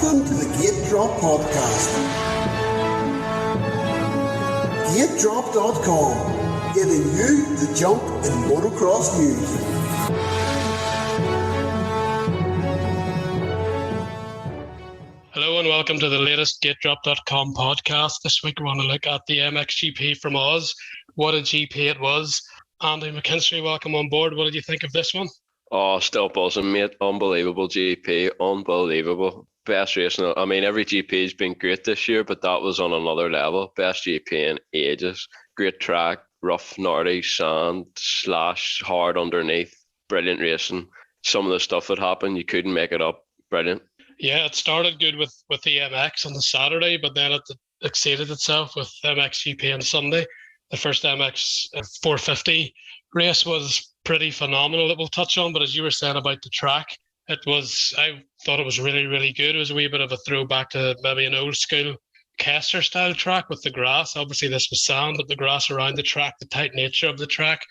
Welcome to the GateDrop podcast. GateDrop.com, giving you the jump in motocross news. Hello and welcome to the latest GateDrop.com podcast. This week we want to look at the MXGP from Oss. What a GP it was. Andy Mckinstry, welcome on board. What did you think of this one? Oh, still buzzing, mate. Unbelievable GP. Unbelievable. Best racing. I mean, every GP has been great this year, but that was on another level. Best GP in ages. Great track, rough, gnarly, sand, slash, hard underneath. Brilliant racing. Some of the stuff that happened, you couldn't make it up. Brilliant. Yeah, it started good with the MX on the Saturday, but then it exceeded itself with MXGP on Sunday. The first MX 450 race was pretty phenomenal that we'll touch on, but as you were saying about the track, I thought it was really, really good. It was a wee bit of a throwback to maybe an old school Kester style track with the grass. Obviously this was sand, but the grass around the track, the tight nature of the track,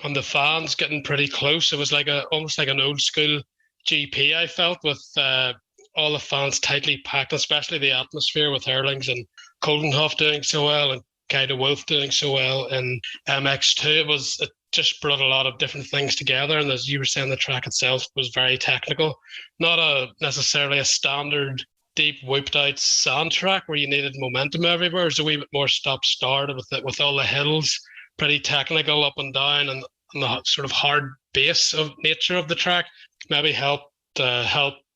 and the fans getting pretty close. It was like almost like an old school GP, I felt, with all the fans tightly packed, especially the atmosphere with Herlings and Coldenhoff doing so well and Guy Wolf doing so well in MX2. It just brought a lot of different things together, and as you were saying, the track itself was very technical, not necessarily a standard deep whooped out sand track where you needed momentum everywhere. It was a wee bit more stop start with all the hills, pretty technical up and down, and the sort of hard base of nature of the track maybe helped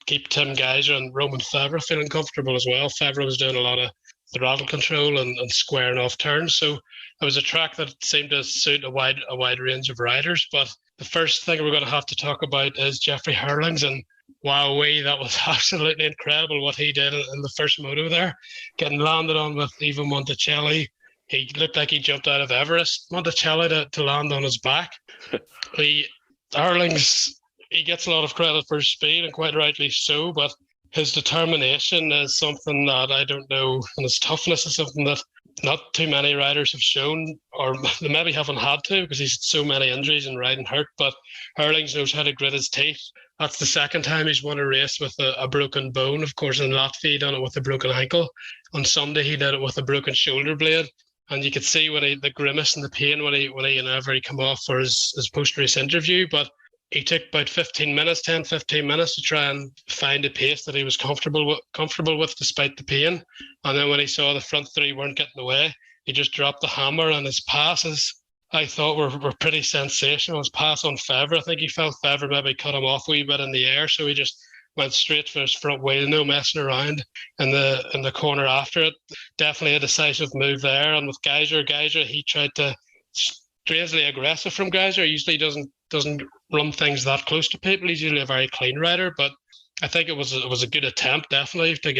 keep Tim Geiser and Roman Favre feeling comfortable as well. Favre was doing a lot of throttle control and squaring off turns. So it was a track that seemed to suit a wide range of riders. But the first thing we're going to have to talk about is Jeffrey Herlings. And wowee, that was absolutely incredible what he did in the first moto there. Getting landed on with Ivo Monticelli. He looked like he jumped out of Everest. Monticelli to land on his back. Herlings, he gets a lot of credit for his speed, and quite rightly so, but his determination is something that I don't know, and his toughness is something that not too many riders have shown, or they maybe haven't had to because he's had so many injuries and riding hurt, but Herlings knows how to grit his teeth. That's the second time he's won a race with a broken bone. Of course, in Latvia, he done it with a broken ankle. On Sunday, he did it with a broken shoulder blade. And you could see the grimace and the pain whenever he come off for his post-race interview, but he took about 10-15 minutes to try and find a pace that he was comfortable with despite the pain. And then when he saw the front three weren't getting away, he just dropped the hammer, and his passes, I thought, were pretty sensational. His pass on Favre, I think he felt Favre maybe cut him off a wee bit in the air, so he just went straight for his front wheel, no messing around in the corner after it. Definitely a decisive move there. And with Geiser, he tried to strangely aggressive from Geiser. He usually doesn't run things that close to people. He's usually a very clean rider, but I think it was a good attempt, definitely, to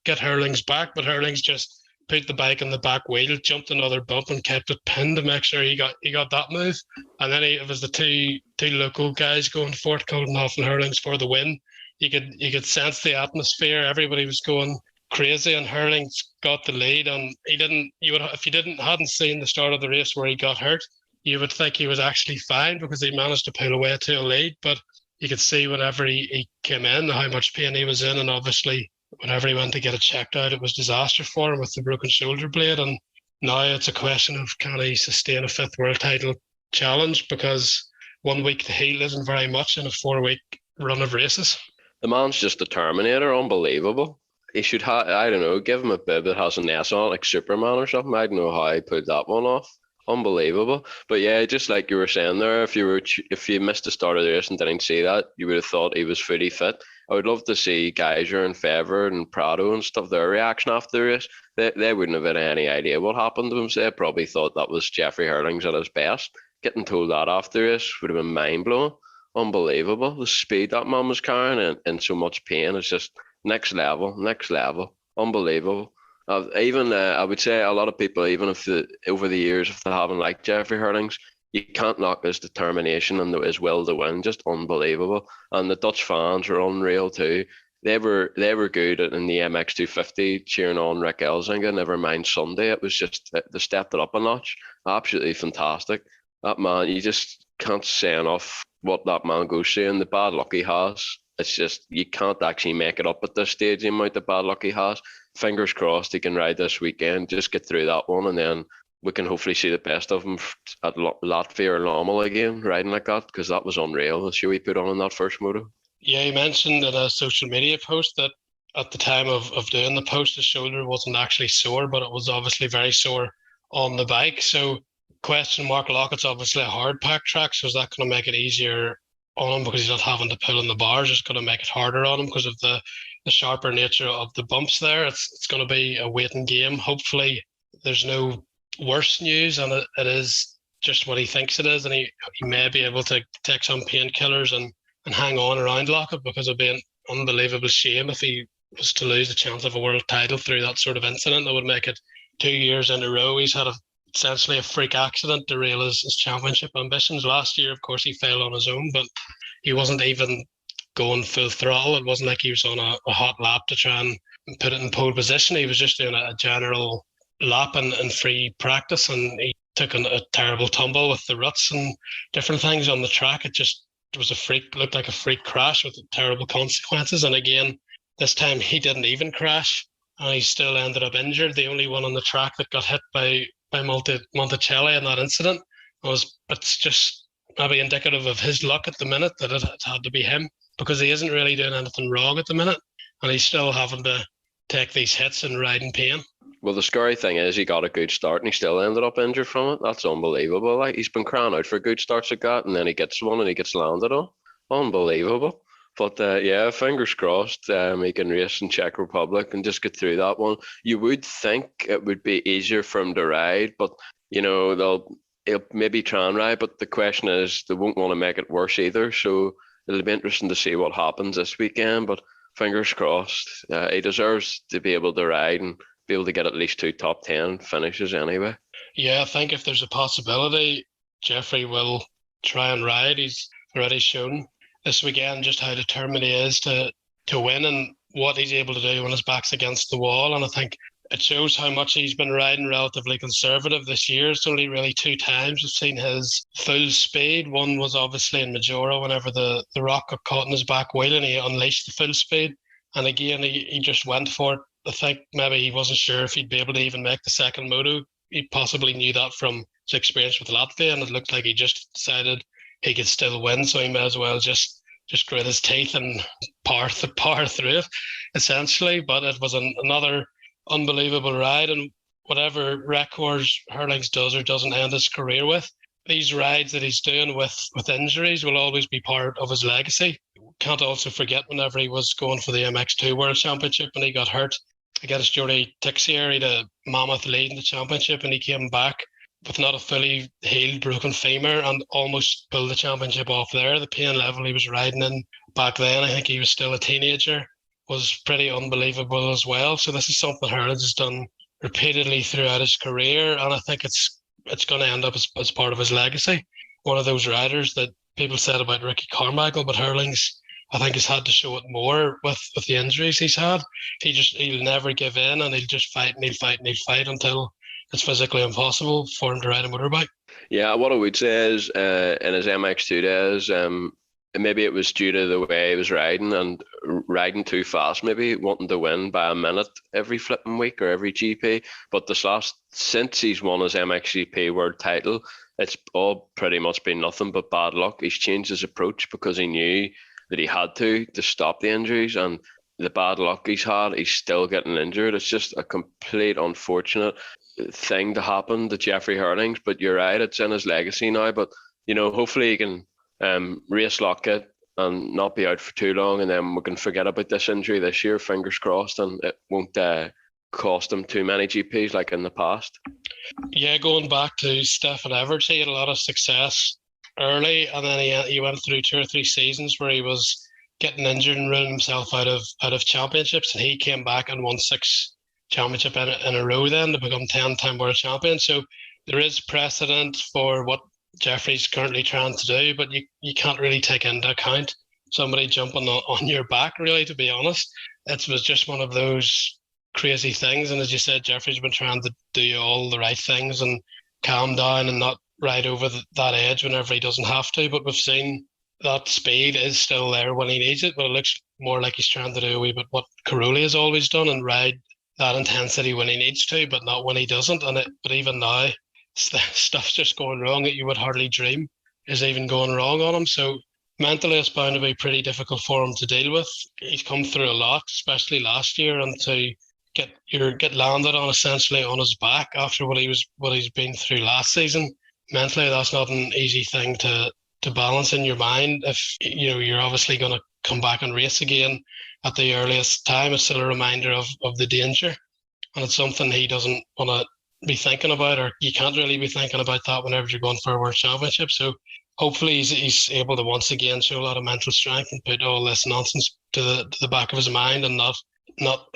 get Herlings back. But Herlings just put the bike on the back wheel, jumped another bump, and kept it pinned to make sure he got that move. And then it was the two local guys going for it, Coldenhoff and Herlings, for the win. You could sense the atmosphere. Everybody was going crazy, and Herlings got the lead. And if you hadn't seen the start of the race where he got hurt, you would think he was actually fine because he managed to pull away to a lead. But you could see whenever he came in how much pain he was in, and obviously whenever he went to get it checked out, it was disaster for him with the broken shoulder blade. And now it's a question of, can he sustain a fifth world title challenge, because 1 week to heal isn't very much in a 4-week run of races. The man's just a Terminator, unbelievable. He should give him a bib that has an S on it, like Superman or something. I don't know how he pulled that one off. Unbelievable. But yeah, just like you were saying there, if you missed the start of the race and didn't see that, you would have thought he was fully fit. I would love to see Geiser and Favre and Prado and stuff, their reaction after the race. They wouldn't have had any idea what happened to him. So they probably thought that was Jeffrey Herlings at his best. Getting told that after the race would have been mind-blowing. Unbelievable. The speed that man was carrying and so much pain is just next level. Unbelievable. I would say a lot of people, even if over the years, if they haven't liked Jeffrey Herlings, you can't knock his determination and his will to win. Just unbelievable. And the Dutch fans were unreal too. They were good in the MX250 cheering on Rick Elzinga. Never mind Sunday. It was just, they stepped it up a notch. Absolutely fantastic. That man, you just can't say enough what that man goes through and the bad luck he has it's just you can't actually make it up at this stage, the amount of bad luck he has. Fingers crossed he can ride this weekend, just get through that one, and then we can hopefully see the best of him at Latvia or Lommel again, riding like that, because that was unreal, the show he put on in that first moto. Yeah, he mentioned in a social media post that at the time of doing the post, his shoulder wasn't actually sore, but it was obviously very sore on the bike. So question mark, Lockett's obviously a hard pack track, so is that going to make it easier on him because he's not having to pull on the bars? It's going to make it harder on him because of the sharper nature of the bumps there. It's going to be a waiting game. Hopefully there's no worse news and it is just what he thinks it is, and he may be able to take some painkillers and hang on around Lockett, because it'd be an unbelievable shame if he was to lose the chance of a world title through that sort of incident. That would make it 2 years in a row he's had essentially a freak accident derail his championship ambitions. Last year, of course, he failed on his own, but he wasn't even going full throttle. It wasn't like he was on a hot lap to try and put it in pole position. He was just doing a general lap and free practice, and he took a terrible tumble with the ruts and different things on the track. It was looked like a freak crash with terrible consequences. And again, this time he didn't even crash, and he still ended up injured. The only one on the track that got hit by Monticelli in that incident it's just maybe indicative of his luck at the minute that it had to be him, because he isn't really doing anything wrong at the minute, and he's still having to take these hits and ride in pain. Well, the scary thing is he got a good start and he still ended up injured from it. That's unbelievable. Like, he's been crying out for good starts like that, and then he gets one and he gets landed on. Unbelievable. But yeah, fingers crossed he can race in Czech Republic and just get through that one. You would think it would be easier for him to ride, but he'll maybe try and ride. But the question is, they won't want to make it worse either. So it'll be interesting to see what happens this weekend. But fingers crossed, he deserves to be able to ride and be able to get at least 2 top 10 finishes anyway. Yeah, I think if there's a possibility, Jeffrey will try and ride. He's already shown this weekend just how determined he is to win and what he's able to do when his back's against the wall. And I think it shows how much he's been riding relatively conservative this year. It's only really 2 times we've seen his full speed. One was obviously in Majora whenever the rock got caught in his back wheel and he unleashed the full speed. And again, he just went for it. I think maybe he wasn't sure if he'd be able to even make the second moto. He possibly knew that from his experience with Latvia, and it looked like he just decided he could still win, so he may as well just grit his teeth and power through it, essentially. But it was another unbelievable ride, and whatever records Herlings does or doesn't end his career with, these rides that he's doing with injuries will always be part of his legacy. Can't also forget whenever he was going for the MX2 World Championship and he got hurt against Jordi Tixier, he had a mammoth lead in the championship, and he came back with not a fully healed broken femur and almost pulled the championship off there. The pain level he was riding in back then, I think he was still a teenager, was pretty unbelievable as well. So this is something Herlings has done repeatedly throughout his career, and I think it's going to end up as part of his legacy. One of those riders that people said about Ricky Carmichael, but Herlings, I think, has had to show it more with the injuries he's had. He'll never give in, and he'll just fight and he'll fight and he'll fight until it's physically impossible for him to ride a motorbike. Yeah, what I would say is in his MX2 days, maybe it was due to the way he was riding and riding too fast, maybe wanting to win by a minute every flipping week or every GP. But since he's won his MXGP world title, it's all pretty much been nothing but bad luck. He's changed his approach because he knew that he had to stop the injuries, and the bad luck he's had, he's still getting injured. It's just a complete unfortunate thing to happen to Jeffrey Herlings. But you're right, it's in his legacy now. But hopefully he can race Lockett and not be out for too long, and then we can forget about this injury this year, fingers crossed, and it won't cost him too many GPs like in the past. Yeah, going back to Stefan Everts, he had a lot of success early, and then he went through 2 or 3 seasons where he was getting injured and ruling himself out of championships, and he came back and won 6 championships in a row then to become 10-time world champion. So there is precedent for what Jeffrey's currently trying to do, but you can't really take into account somebody jumping on your back, really, to be honest. It was just one of those crazy things, and as you said, Jeffrey's been trying to do all the right things and calm down and not ride over that edge whenever he doesn't have to. But we've seen that speed is still there when he needs it, but it looks more like he's trying to do a wee bit what Caroli has always done and ride that intensity when he needs to, but not when he doesn't. But even now, stuff's just going wrong that you would hardly dream is even going wrong on him. So mentally, it's bound to be pretty difficult for him to deal with. He's come through a lot, especially last year, and to get landed on essentially on his back after what he's been through last season. Mentally, that's not an easy thing to balance in your mind. If you're obviously going to come back and race again at the earliest time, it's still a reminder of the danger, and it's something he doesn't want to be thinking about, or you can't really be thinking about that whenever you're going for a world championship. So hopefully he's able to once again show a lot of mental strength and put all this nonsense to the back of his mind, and not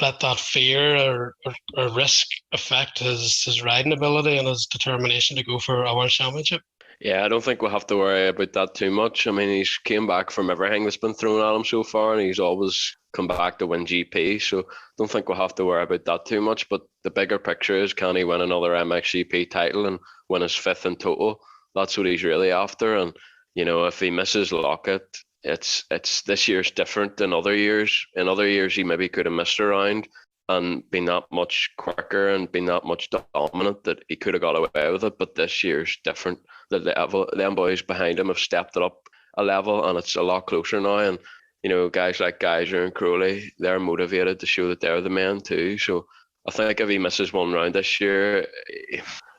let that fear or risk affect his riding ability and his determination to go for a world championship. Yeah, I don't think we'll have to worry about that too much. I mean, he's came back from everything that's been thrown at him so far, and he's always come back to win GP. So I don't think we'll have to worry about that too much. But the bigger picture is, can he win another MXGP title and win his 5th in total? That's what he's really after. And, if he misses Lockett, it's this year's different than other years. In other years, he maybe could have missed a round and been that much quicker and been that much dominant that he could have got away with it. But this year's different. Them boys behind him have stepped it up a level, and it's a lot closer now. And guys like Geiser and Crowley, they're motivated to show that they're the men too. So I think if he misses one round this year,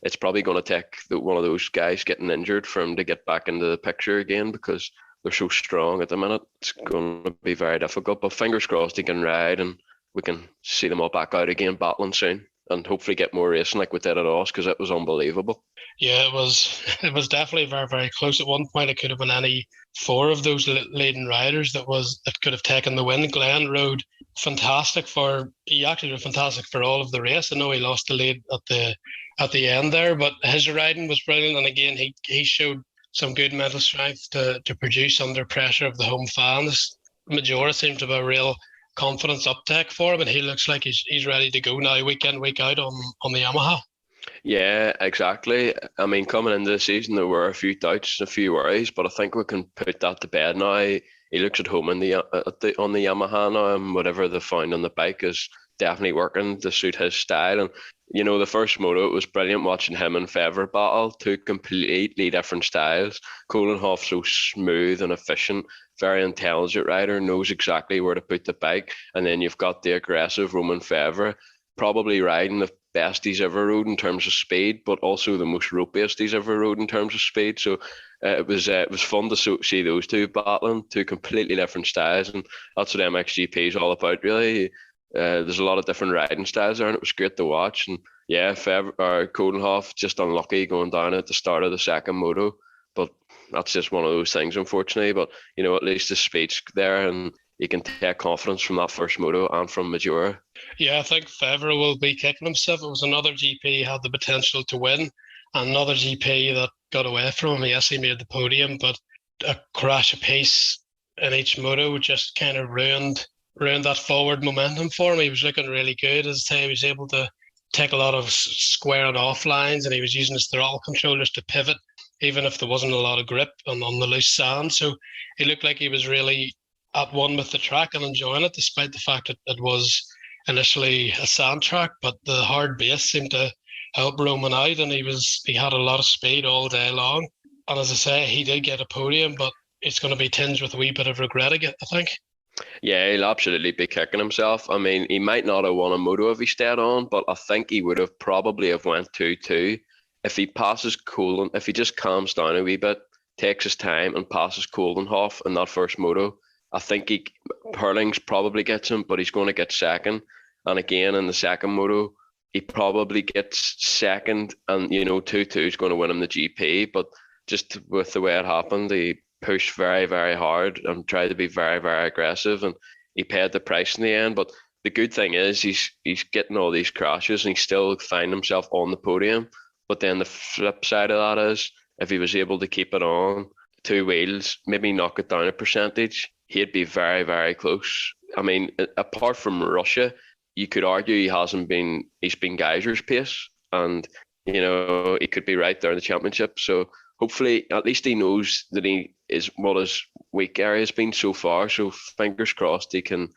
it's probably going to take one of those guys getting injured for him to get back into the picture again, because they're so strong at the minute. It's going to be very difficult. But fingers crossed he can ride, and we can see them all back out again battling soon, and hopefully get more racing like we did at Oss, because it was unbelievable. Yeah, it was definitely very, very close. At one point, it could have been any 4 of those leading riders that could have taken the win. Glenn rode fantastic he actually rode fantastic for all of the race. I know he lost the lead at the end there, but his riding was brilliant. And again, he showed some good mental strength to produce under pressure of the home fans. Majora seemed to have a real confidence uptake for him, and he looks like he's ready to go now, week in, week out on the Yamaha. Yeah, exactly. I mean, coming into the season, there were a few doubts and a few worries, but I think we can put that to bed now. He looks at home on the Yamaha now, and whatever they found on the bike is definitely working to suit his style. And the first moto, it was brilliant watching him and Fevre battle, 2 completely different styles. Kohlenhoff so smooth and efficient, very intelligent rider, knows exactly where to put the bike. And then you've got the aggressive Romain Fevre, probably riding the best he's ever rode in terms of speed, but also the most ropiest he's ever rode in terms of speed. So it was fun to see those two battling, 2 completely different styles, and that's what MXGP is all about, really. There's a lot of different riding styles there, and it was great to watch. And yeah, Kohlenhoff just unlucky going down at the start of the second moto, but that's just one of those things, unfortunately. But at least the speed's there, and you can take confidence from that first moto and from Majora. Yeah, I think Fevre will be kicking himself. It was another GP he had the potential to win, and another GP that got away from him. Yes, he made the podium, but a crash apiece in each moto just kind of ruined that forward momentum for him. He was looking really good as time. He was able to take a lot of squaring off lines, and he was using his throttle controllers to pivot, even if there wasn't a lot of grip on the loose sand. So he looked like he was really at one with the track and enjoying it, despite the fact that it was initially a sand track. But the hard base seemed to help Roman out, and he had a lot of speed all day long. And as I say, he did get a podium, but it's going to be tinged with a wee bit of regret again, I think. Yeah, he'll absolutely be kicking himself. I mean, he might not have won a moto if he stayed on, but I think he would have probably have went 2-2 if he passes Kohlen. If he just calms down a wee bit, takes his time and passes Kohlenhoff in that first moto, I think Herlings probably gets him, but he's going to get second. And again, in the second moto, he probably gets second, and 2-2 is going to win him the GP. But just with the way it happened, he pushed very, very hard and tried to be very, very aggressive, and he paid the price in the end. But the good thing is he's getting all these crashes, and he still find himself on the podium. But then the flip side of that is, if he was able to keep it on 2 wheels, maybe knock it down a percentage, he'd be very, very close. I mean, apart from Russia, you could argue he's been Geiser's pace, and he could be right there in the championship. So hopefully, at least he knows that is what his weak area has been so far. So fingers crossed he can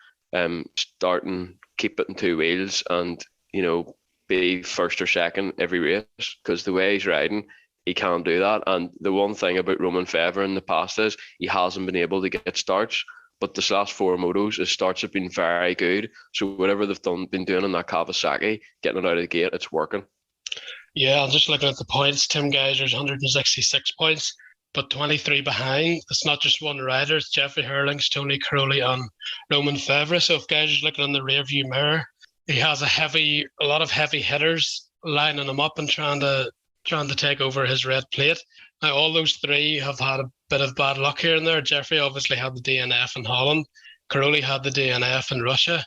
start and keep it in two wheels and, be first or second every race, because the way he's riding, he can't do that. And the one thing about Romain Febvre in the past is he hasn't been able to get starts. But this last four motos, his starts have been very good. So whatever they've been doing in that Kawasaki, getting it out of the gate, it's working. Yeah, I'm just looking at the points. Tim Geiser's 166 points, but 23 behind. It's not just one rider. It's Jeffrey Herlings, Tony Crowley, and Romain Febvre. So if Geiser's looking in the rearview mirror, he has a lot of heavy hitters lining him up and trying to take over his red plate. Now, all those three have had a bit of bad luck here and there. Jeffrey obviously had the DNF in Holland. Crowley had the DNF in Russia.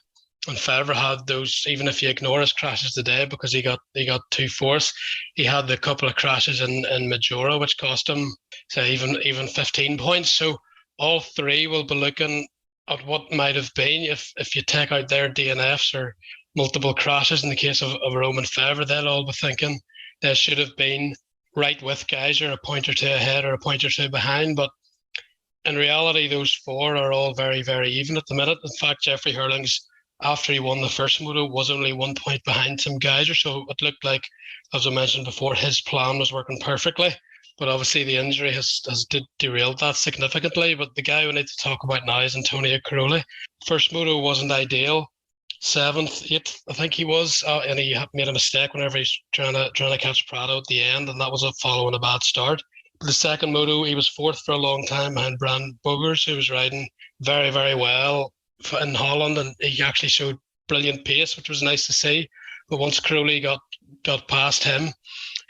And Febvre had those, even if you ignore his crashes today, because he got 2/4, he had the couple of crashes in Majora, which cost him, say, even 15 points. So all three will be looking at what might have been if you take out their DNFs or multiple crashes. In the case of Romain Febvre, they'll all be thinking they should have been right with Geiser, a point or two ahead or a point or two behind. But in reality, those four are all very, very even at the minute. In fact, Jeffrey Herlings, after he won the first moto, was only 1 point behind Tim Geiser. So it looked like, as I mentioned before, his plan was working perfectly. But obviously the injury has derailed that significantly. But the guy we need to talk about now is Antonio Crowley. First moto wasn't ideal. 7th, 8th, I think he was, and he made a mistake whenever he's trying to catch Prado at the end, and that was following a bad start. But the second moto, he was 4th for a long time behind Brand Bogers, who was riding very, very well in Holland, and he actually showed brilliant pace, which was nice to see. But once Crowley got past him,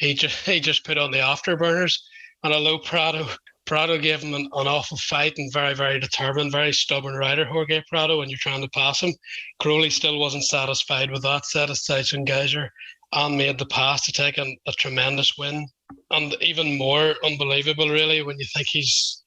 he just put on the afterburners, and although Prado gave him an awful fight and very, very determined, very stubborn rider, Jorge Prado, when you're trying to pass him. Crowley still wasn't satisfied with that, set aside some Geiser and made the pass to take a tremendous win. And even more unbelievable, really, when you think he's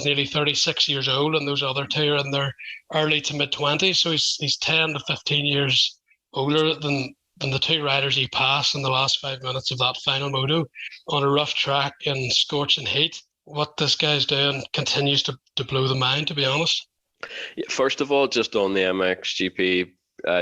nearly 36 years old and those other two are in their early to mid-20s. So he's 10 to 15 years older than the two riders he passed in the last 5 minutes of that final moto on a rough track in scorching heat. What this guy's doing continues to blow the mind, to be honest. Yeah, first of all, just on the MXGP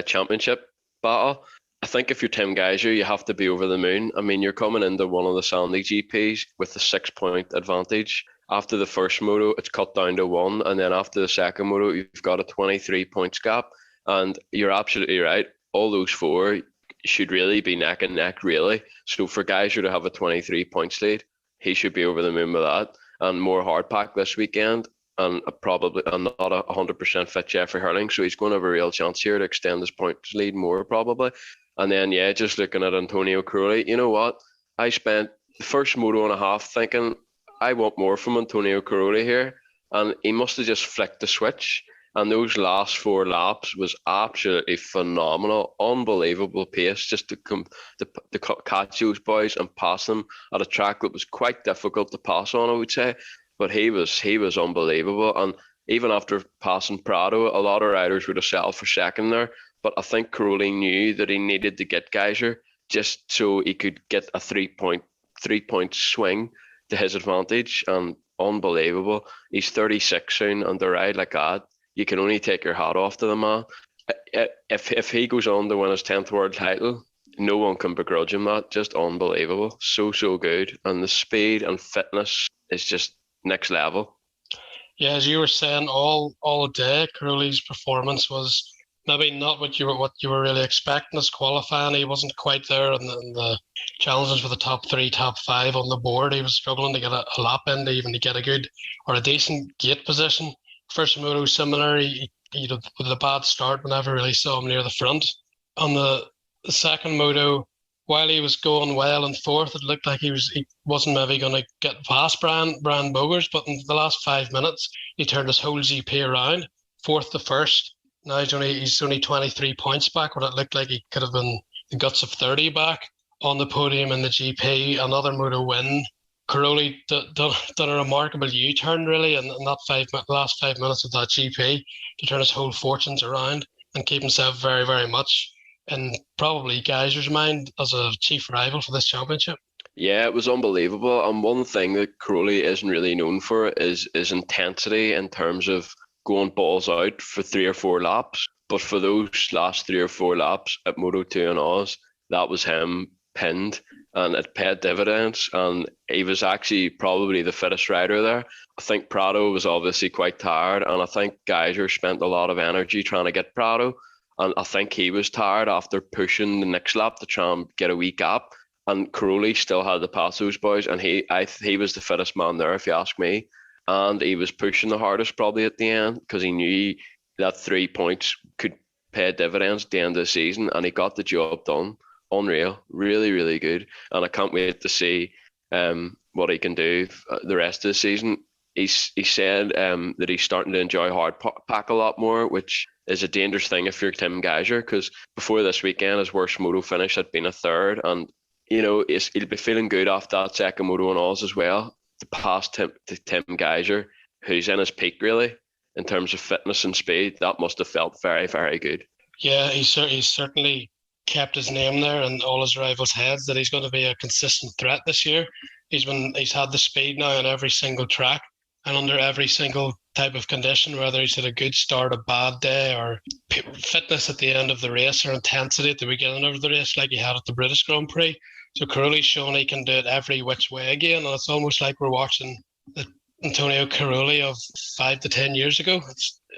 championship battle, I think if you're Tim Geiser, you have to be over the moon. I mean, you're coming into one of the Sandy GPs with a 6-point advantage. After the first moto, it's cut down to 1. And then after the second moto, you've got a 23 points gap. And you're absolutely right. All those four should really be neck and neck, really. So for Geiser to have a 23 points lead, he should be over the moon with that. And more hard pack this weekend, and probably not a 100% fit Jeffrey Herlings, so he's going to have a real chance here to extend his points lead more probably. And then just looking at Antonio Crowley, you know what? I spent the first moto and a half thinking I want more from Antonio Crowley here, and he must have just flicked the switch. And those last 4 laps was absolutely phenomenal, unbelievable pace just to catch those boys and pass them at a track that was quite difficult to pass on, I would say. But he was unbelievable. And even after passing Prado, a lot of riders would have settled for second there. But I think Crowley knew that he needed to get Geiser just so he could get a 3-point swing to his advantage. And unbelievable. He's 36 soon, and to ride like that, you can only take your hat off to the man. If he goes on to win his 10th world title, no one can begrudge him that. Just unbelievable. So good. And the speed and fitness is just next level. Yeah, as you were saying, all day, Crowley's performance was maybe not what you were really expecting as qualifying. He wasn't quite there in the challenges for the top 3, top 5 on the board. He was struggling to get a lap in to even to get a good or a decent gate position. First moto similar, with a bad start, we never really saw him near the front. On the second moto, while he was going well in 4th, it looked like he wasn't maybe going to get past Brand Bogers, but in the last 5 minutes, he turned his whole GP around, 4th to 1st. Now he's only 23 points back, when it looked like he could have been the guts of 30 back on the podium in the GP. Another moto win. Crowley done a remarkable U-turn, really, in that last 5 minutes of that GP to turn his whole fortunes around and keep himself very, very much in probably Geiser's mind as a chief rival for this championship. Yeah, it was unbelievable. And one thing that Crowley isn't really known for is intensity in terms of going balls out for 3 or 4 laps. But for those last 3 or 4 laps at Moto 2 and Oz, that was him pinned, and it paid dividends. And he was actually probably the fittest rider there. I think Prado was obviously quite tired, and I think Geiger spent a lot of energy trying to get Prado. And I think he was tired after pushing the next lap to try and get a wee gap. And Crowley still had to pass those boys, and he was the fittest man there, if you ask me. And he was pushing the hardest probably at the end because he knew that 3 points could pay dividends at the end of the season, and he got the job done. Unreal, really, really good. And I can't wait to see what he can do the rest of the season. He said that he's starting to enjoy hard pack a lot more, which is a dangerous thing if you're Tim Geiger, because before this weekend, his worst moto finish had been a third, and he'll be feeling good after that second moto and alls as well to pass Tim Geiger, who's in his peak really in terms of fitness and speed. That must have felt very, very good. Yeah, he's certainly kept his name there in all his rivals' heads that he's going to be a consistent threat this year. He's had the speed now on every single track and under every single type of condition, whether he's had a good start, a bad day, or fitness at the end of the race, or intensity at the beginning of the race like he had at the British Grand Prix. So Caroli's shown he can do it every which way again, and it's almost like we're watching the Antonio Caroli of 5 to 10 years ago.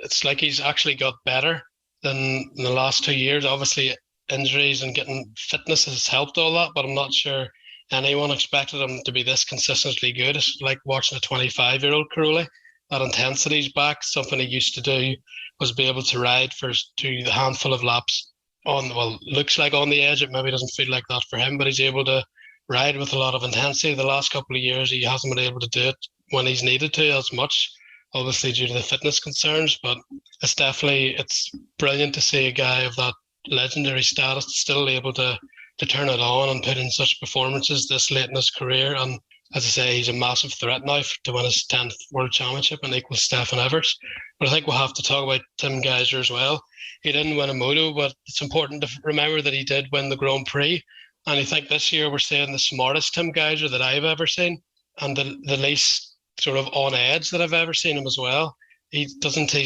It's like he's actually got better than in the last 2 years. Obviously, injuries and getting fitness has helped all that, but I'm not sure anyone expected him to be this consistently good. It's like watching a 25-year-old Caroli. That intensity's back. Something he used to do was be able to ride to the handful of laps looks like on the edge. It maybe doesn't feel like that for him, but he's able to ride with a lot of intensity. The last couple of years, he hasn't been able to do it when he's needed to as much, obviously due to the fitness concerns. But it's brilliant to see a guy of that legendary status still able to turn it on and put in such performances this late in his career. And as I say, he's a massive threat now to win his 10th World Championship and equal Stefan Everts. But I think we'll have to talk about Tim Geiger as well. He didn't win a moto, but it's important to remember that he did win the Grand Prix. And I think this year we're seeing the smartest Tim Geiger that I've ever seen, and the least sort of on edge that I've ever seen him as well. He's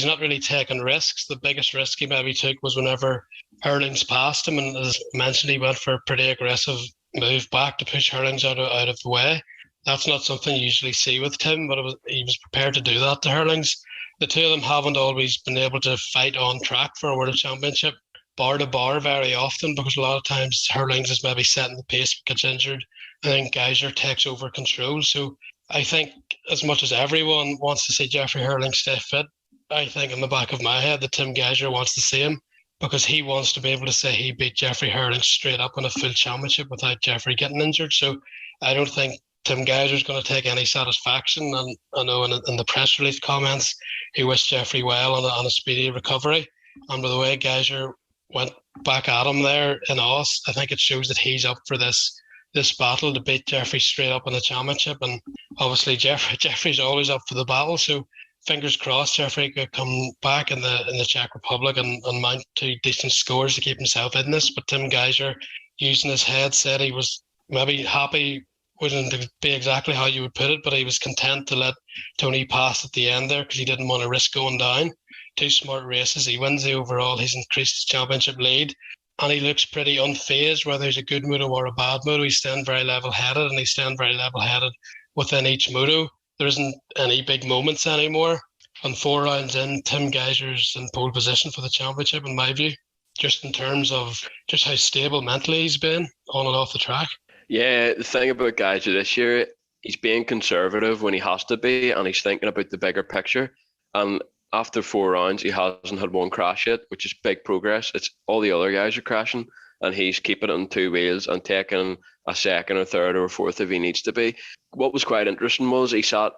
not really taking risks. The biggest risk he maybe took was whenever Herlings passed him, and as mentioned, he went for a pretty aggressive move back to push Herlings out of the way. That's not something you usually see with Tim, but he was prepared to do that to Herlings. The two of them haven't always been able to fight on track for a World Championship, bar to bar very often, because a lot of times Herlings is maybe setting the pace, gets injured, and then Geiger takes over control. So I think as much as everyone wants to see Jeffrey Herlings stay fit, I think in the back of my head that Tim Geiger wants to see him, because he wants to be able to say he beat Jeffrey Herlings straight up in a full championship without Jeffrey getting injured. So I don't think Tim Geiger is going to take any satisfaction. And I know in the press release comments, he wished Jeffrey well on a speedy recovery. And by the way Geiger went back at him there in Oss, I think it shows that he's up for this battle to beat Jeffrey straight up in the championship. And obviously Jeffrey's always up for the battle. So fingers crossed Jeffrey could come back in the Czech Republic and mount 2 decent scores to keep himself in this. But Tim Geiger, using his head, said he was maybe happy, wouldn't be exactly how you would put it, but he was content to let Tony pass at the end there because he didn't want to risk going down. 2 smart races. He wins the overall. He's increased his championship lead, and he looks pretty unfazed whether he's a good moto or a bad moto. He's staying very level-headed, and he's staying very level-headed within each moto. There isn't any big moments anymore. And 4 rounds in, Tim Geiger's in pole position for the championship, in my view, just in terms of just how stable mentally he's been on and off the track. Yeah, the thing about Geiger this year, he's being conservative when he has to be, and he's thinking about the bigger picture. And after 4 rounds, he hasn't had one crash yet, which is big progress. It's all the other guys are crashing, and he's keeping it on 2 wheels and taking a second or third or fourth if he needs to be. What was quite interesting was he sat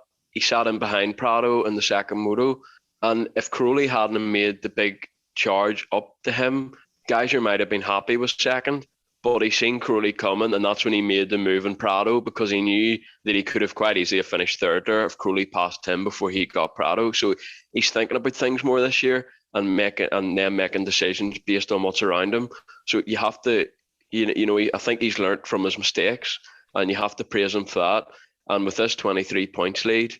in behind Prado in the second moto, and if Crowley hadn't made the big charge up to him, Geiger might have been happy with second. But he seen Crowley coming, and that's when he made the move in Prado, because he knew that he could have quite easily finished third there if Crowley passed him before he got Prado. So he's thinking about things more this year and making decisions based on what's around him. So you have to, I think he's learnt from his mistakes. and you have to praise him for that. And with this 23 points lead,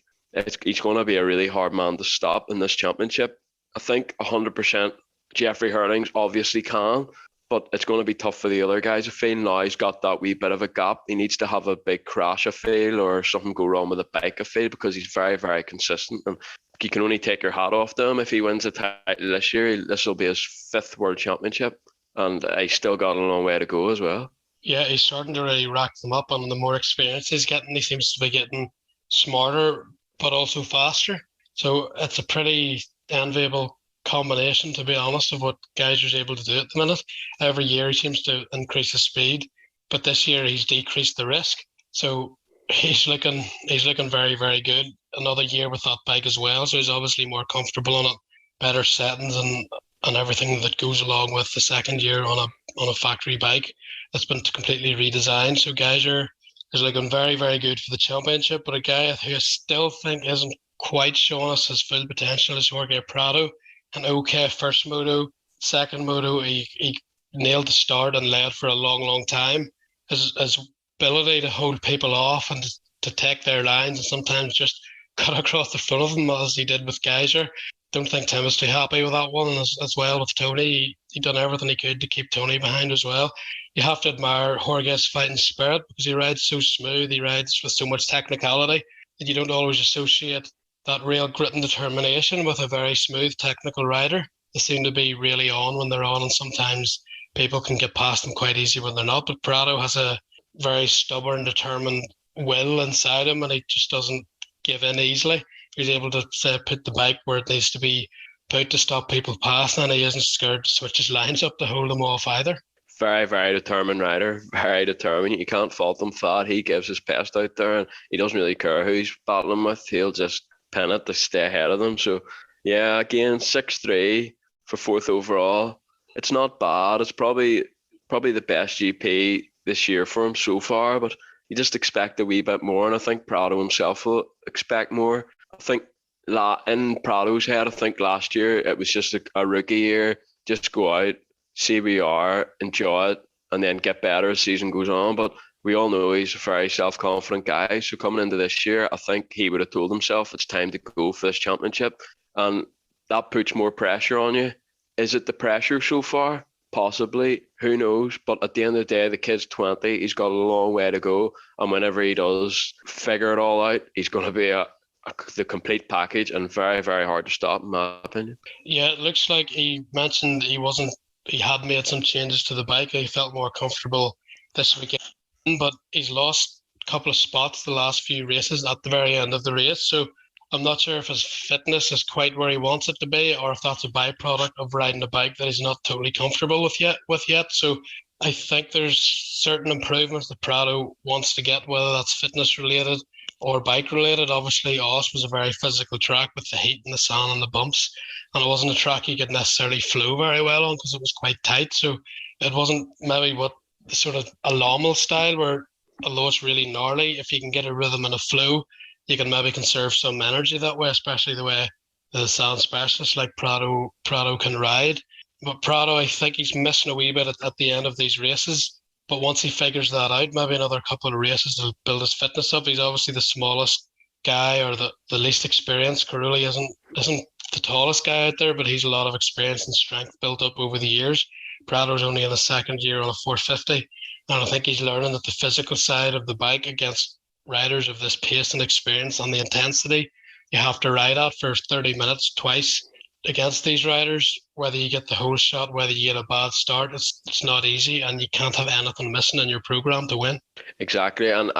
he's going to be a really hard man to stop in this championship. I think 100% Jeffrey Herlings obviously can, but it's going to be tough for the other guys. I feel now he's got that wee bit of a gap. He needs to have a big crash, I feel, or something go wrong with the bike, I feel, because he's very, very consistent. And you can only take your hat off to him if he wins the title this year. This will be his 5th World Championship, and he's still got a long way to go as well. Yeah, he's starting to really rack them up, and the more experience he's getting, he seems to be getting smarter, but also faster. So it's a pretty enviable combination, to be honest, of what Geiger's able to do at the minute. Every year he seems to increase the speed, but this year he's decreased the risk. So he's looking very, very good. Another year with that bike as well, so he's obviously more comfortable on it, better settings and everything that goes along with the second year on a factory bike that's been completely redesigned. So Geiger is looking very, very good for the championship. But a guy who I still think isn't quite showing us his full potential is Jorge Prado. An okay first moto, second moto, he nailed the start and led for a long, long time. His ability to hold people off and to take their lines and sometimes just cut across the front of them, as he did with Geiger. Don't think Tim was too happy with that one. And as well with Tony, he done everything he could to keep Tony behind as well. You have to admire Jorge's fighting spirit, because he rides so smooth, he rides with so much technicality that you don't always associate that real grit and determination with a very smooth technical rider. They seem to be really on when they're on, and sometimes people can get past them quite easy when they're not. But Prado has a very stubborn, determined will inside him, and he just doesn't give in easily. He's able to put the bike where it needs to be put to stop people passing, and he isn't scared to switch his lines up to hold them off either. Very, very determined rider. Very determined. You can't fault him for that. He gives his best out there, and he doesn't really care who he's battling with. He'll just pin it to stay ahead of them. So, yeah, again, 6'3" for 4th overall. It's not bad. It's probably the best GP this year for him so far, but you just expect a wee bit more, and I think Prado himself will expect more. I think in Prado's head, I think last year it was just a rookie year. Just go out, see where you are, enjoy it, and then get better as the season goes on. But we all know he's a very self-confident guy. So coming into this year, I think he would have told himself it's time to go for this championship. And that puts more pressure on you. Is it the pressure so far? Possibly. Who knows? But at the end of the day, the kid's 20. He's got a long way to go. And whenever he does figure it all out, he's going to be the complete package and very, very hard to stop, in my opinion. Yeah, it looks like he mentioned he had made some changes to the bike. He felt more comfortable this weekend, but he's lost a couple of spots the last few races at the very end of the race. So I'm not sure if his fitness is quite where he wants it to be, or if that's a byproduct of riding a bike that he's not totally comfortable with yet. So I think there's certain improvements that Prado wants to get, whether that's fitness related or bike related. Obviously, Oss was a very physical track with the heat and the sand and the bumps, and it wasn't a track you could necessarily flow very well on because it was quite tight. So it wasn't maybe what the sort of a Lommel style, where although it's really gnarly, if you can get a rhythm and a flow, you can maybe conserve some energy that way, especially the way the sand specialists like Prado can ride. But Prado, I think he's missing a wee bit at the end of these races. But once he figures that out, maybe another couple of races to build his fitness up. He's obviously the smallest guy, or the least experienced. Carulli isn't the tallest guy out there, but he's a lot of experience and strength built up over the years. Prado's only in his second year on a 450, and I think he's learning that the physical side of the bike against riders of this pace and experience and the intensity you have to ride at for 30 minutes twice against these riders, whether you get the whole shot, whether you get a bad start, it's not easy, and you can't have anything missing in your program to win. Exactly, and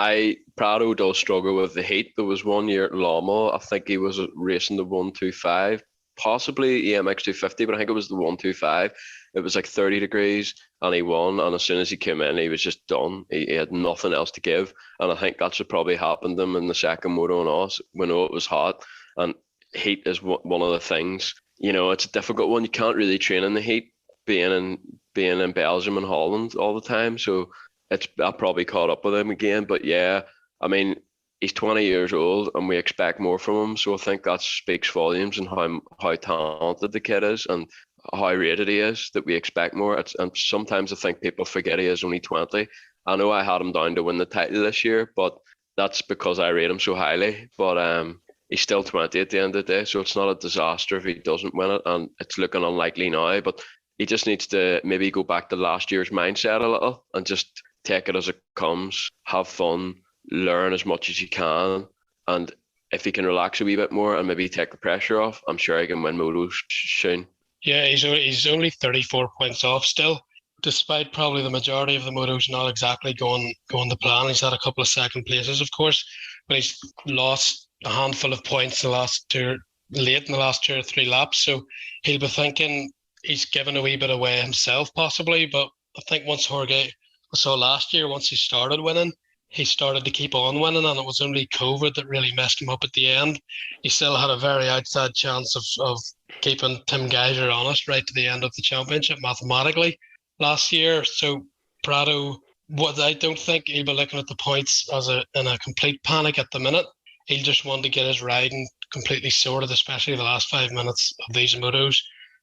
Prado does struggle with the heat. There was one year at Lommel, I think he was racing the 125, possibly EMX 250, but I think it was the 125. It was like 30 degrees and he won, and as soon as he came in, he was just done. He had nothing else to give, and I think that's what probably happened to him in the second moto and Oss. We know it was hot, and heat is one of the things. You know, it's a difficult one. You can't really train in the heat, being in Belgium and Holland all the time. So I probably caught up with him again. But yeah, I mean, he's 20 years old and we expect more from him. So I think that speaks volumes and how talented the kid is and how rated he is, that we expect more. And sometimes I think people forget he is only 20 I know I had him down to win the title this year, but that's because I rate him so highly. But he's still 20 at the end of the day, so it's not a disaster if he doesn't win it, and it's looking unlikely now. But he just needs to maybe go back to last year's mindset a little and just take it as it comes, have fun, learn as much as you can, and if he can relax a wee bit more and maybe take the pressure off, I'm sure he can win motos soon. Yeah, he's only 34 points off still, despite probably the majority of the motos not exactly going to plan. He's had a couple of second places, of course, but he's lost a handful of points late in the last 2 or 3 laps. So he'll be thinking he's given a wee bit away himself, possibly. But I think once Jorge, I saw last year, once he started winning, he started to keep on winning, and it was only COVID that really messed him up at the end. He still had a very outside chance of keeping Tim Geiger honest right to the end of the championship mathematically last year. So Prado, what I don't think he'll be looking at the points in a complete panic at the minute. He'll just want to get his riding completely sorted, especially the last 5 minutes of these motos.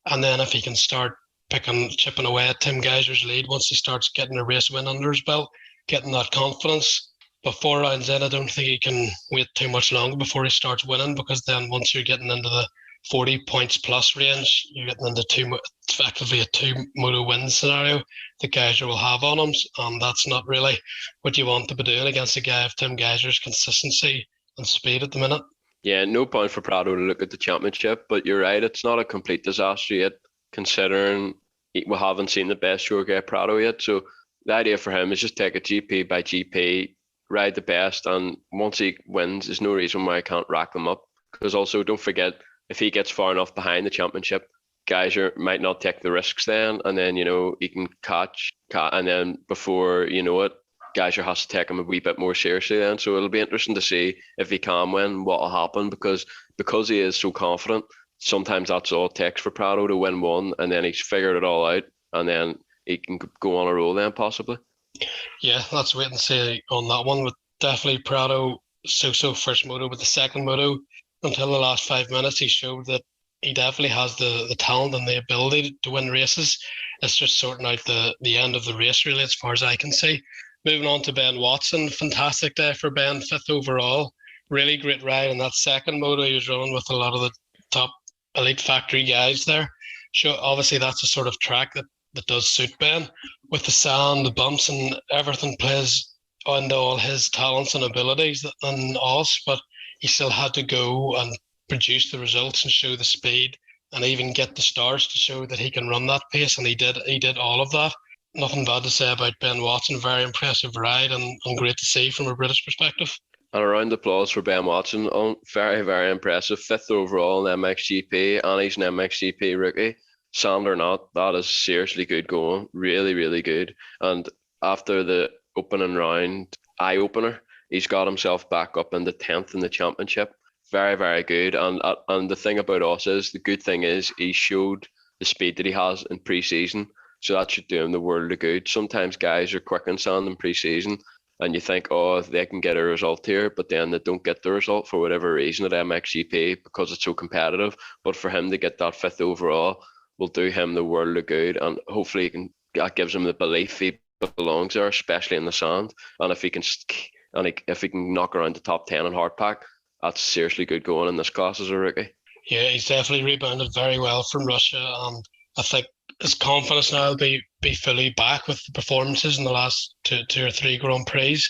And then if he can start chipping away at Tim Geiger's lead, once he starts getting a race win under his belt, getting that confidence. But 4 rounds in, I don't think he can wait too much longer before he starts winning, because then once you're getting into the 40 points plus range, you're getting into effectively a 2 moto win scenario the Geiger will have on him, and that's not really what you want to be doing against a guy of Tim Geiger's consistency and speed at the minute. Yeah, no point for Prado to look at the championship, but you're right, it's not a complete disaster yet, considering we haven't seen the best Jorge Prado yet. So the idea for him is just take it GP by GP, ride the best, and once he wins, there's no reason why I can't rack them up. Because also, don't forget, if he gets far enough behind the championship, Geiger might not take the risks then, and then, he can catch, and then before you know it, Geiger has to take him a wee bit more seriously then. So it'll be interesting to see if he can win, what will happen, because he is so confident. Sometimes that's all it takes for Prado to win one, and then he's figured it all out, and then he can go on a roll then, possibly. Yeah, let's wait and see on that one. But definitely Prado, so first moto, but the second moto, until the last 5 minutes, he showed that he definitely has the talent and the ability to win races. It's just sorting out the end of the race, really, as far as I can see. Moving on to Ben Watson, fantastic day for Ben, 5th overall. Really great ride in that second moto. He was running with a lot of the top elite factory guys there. So obviously that's a sort of track that does suit Ben, with the sand, the bumps, and everything plays into all his talents and abilities and Oss, but he still had to go and produce the results and show the speed and even get the stars to show that he can run that pace, and he did all of that. Nothing bad to say about Ben Watson. Very impressive ride and great to see from a British perspective. And a round of applause for Ben Watson. Very, very impressive. 5th overall in MXGP, and he's an MXGP rookie. Sand or not, that is seriously good going. Really, really good. And after the opening round eye-opener, he's got himself back up in the 10th in the championship. Very, very good. And the thing about us is, the good thing is, he showed the speed that he has in pre-season. So that should do him the world of good. Sometimes guys are quick on sand in pre-season, and you think, oh, they can get a result here, but then they don't get the result for whatever reason at MXGP because it's so competitive. But for him to get that 5th overall will do him the world of good, and hopefully that gives him the belief he belongs there, especially in the sand. And if he can knock around the top 10 in hardpack, that's seriously good going in this class as a rookie. Yeah, he's definitely rebounded very well from Russia, and I think his confidence now will be fully back with the performances in the last two or three Grand Prix.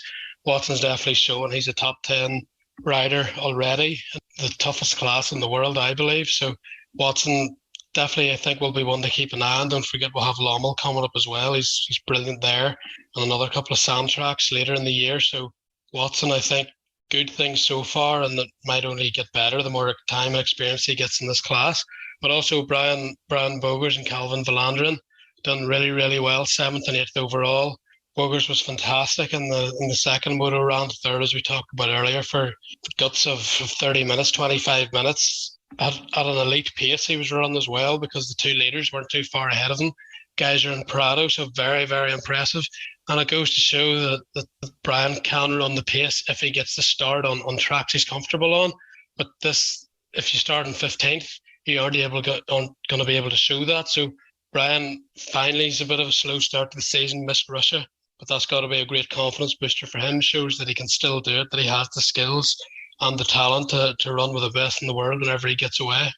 Watson's definitely showing he's a top 10 rider already, the toughest class in the world, I believe. So Watson definitely, I think, will be one to keep an eye on. Don't forget, we'll have Lommel coming up as well. He's brilliant there, and another couple of sand tracks later in the year. So Watson, I think, good things so far, and that might only get better the more time and experience he gets in this class. But also Brian Bogers and Calvin Valandrin done really, really well, 7th and 8th overall. Bogers was fantastic in the second moto round, 3rd, as we talked about earlier, for guts of 30 minutes, 25 minutes. At an elite pace he was running as well, because the 2 leaders weren't too far ahead of him, Geiger and Prado. So very, very impressive. And it goes to show that Brian can run the pace if he gets the start on tracks he's comfortable on. But this, if you start in 15th, you aren't going to be able to show that. So Brian finally is a bit of a slow start to the season, missed Russia, but that's got to be a great confidence booster for him. Shows that he can still do it, that he has the skills and the talent to run with the best in the world whenever he gets away.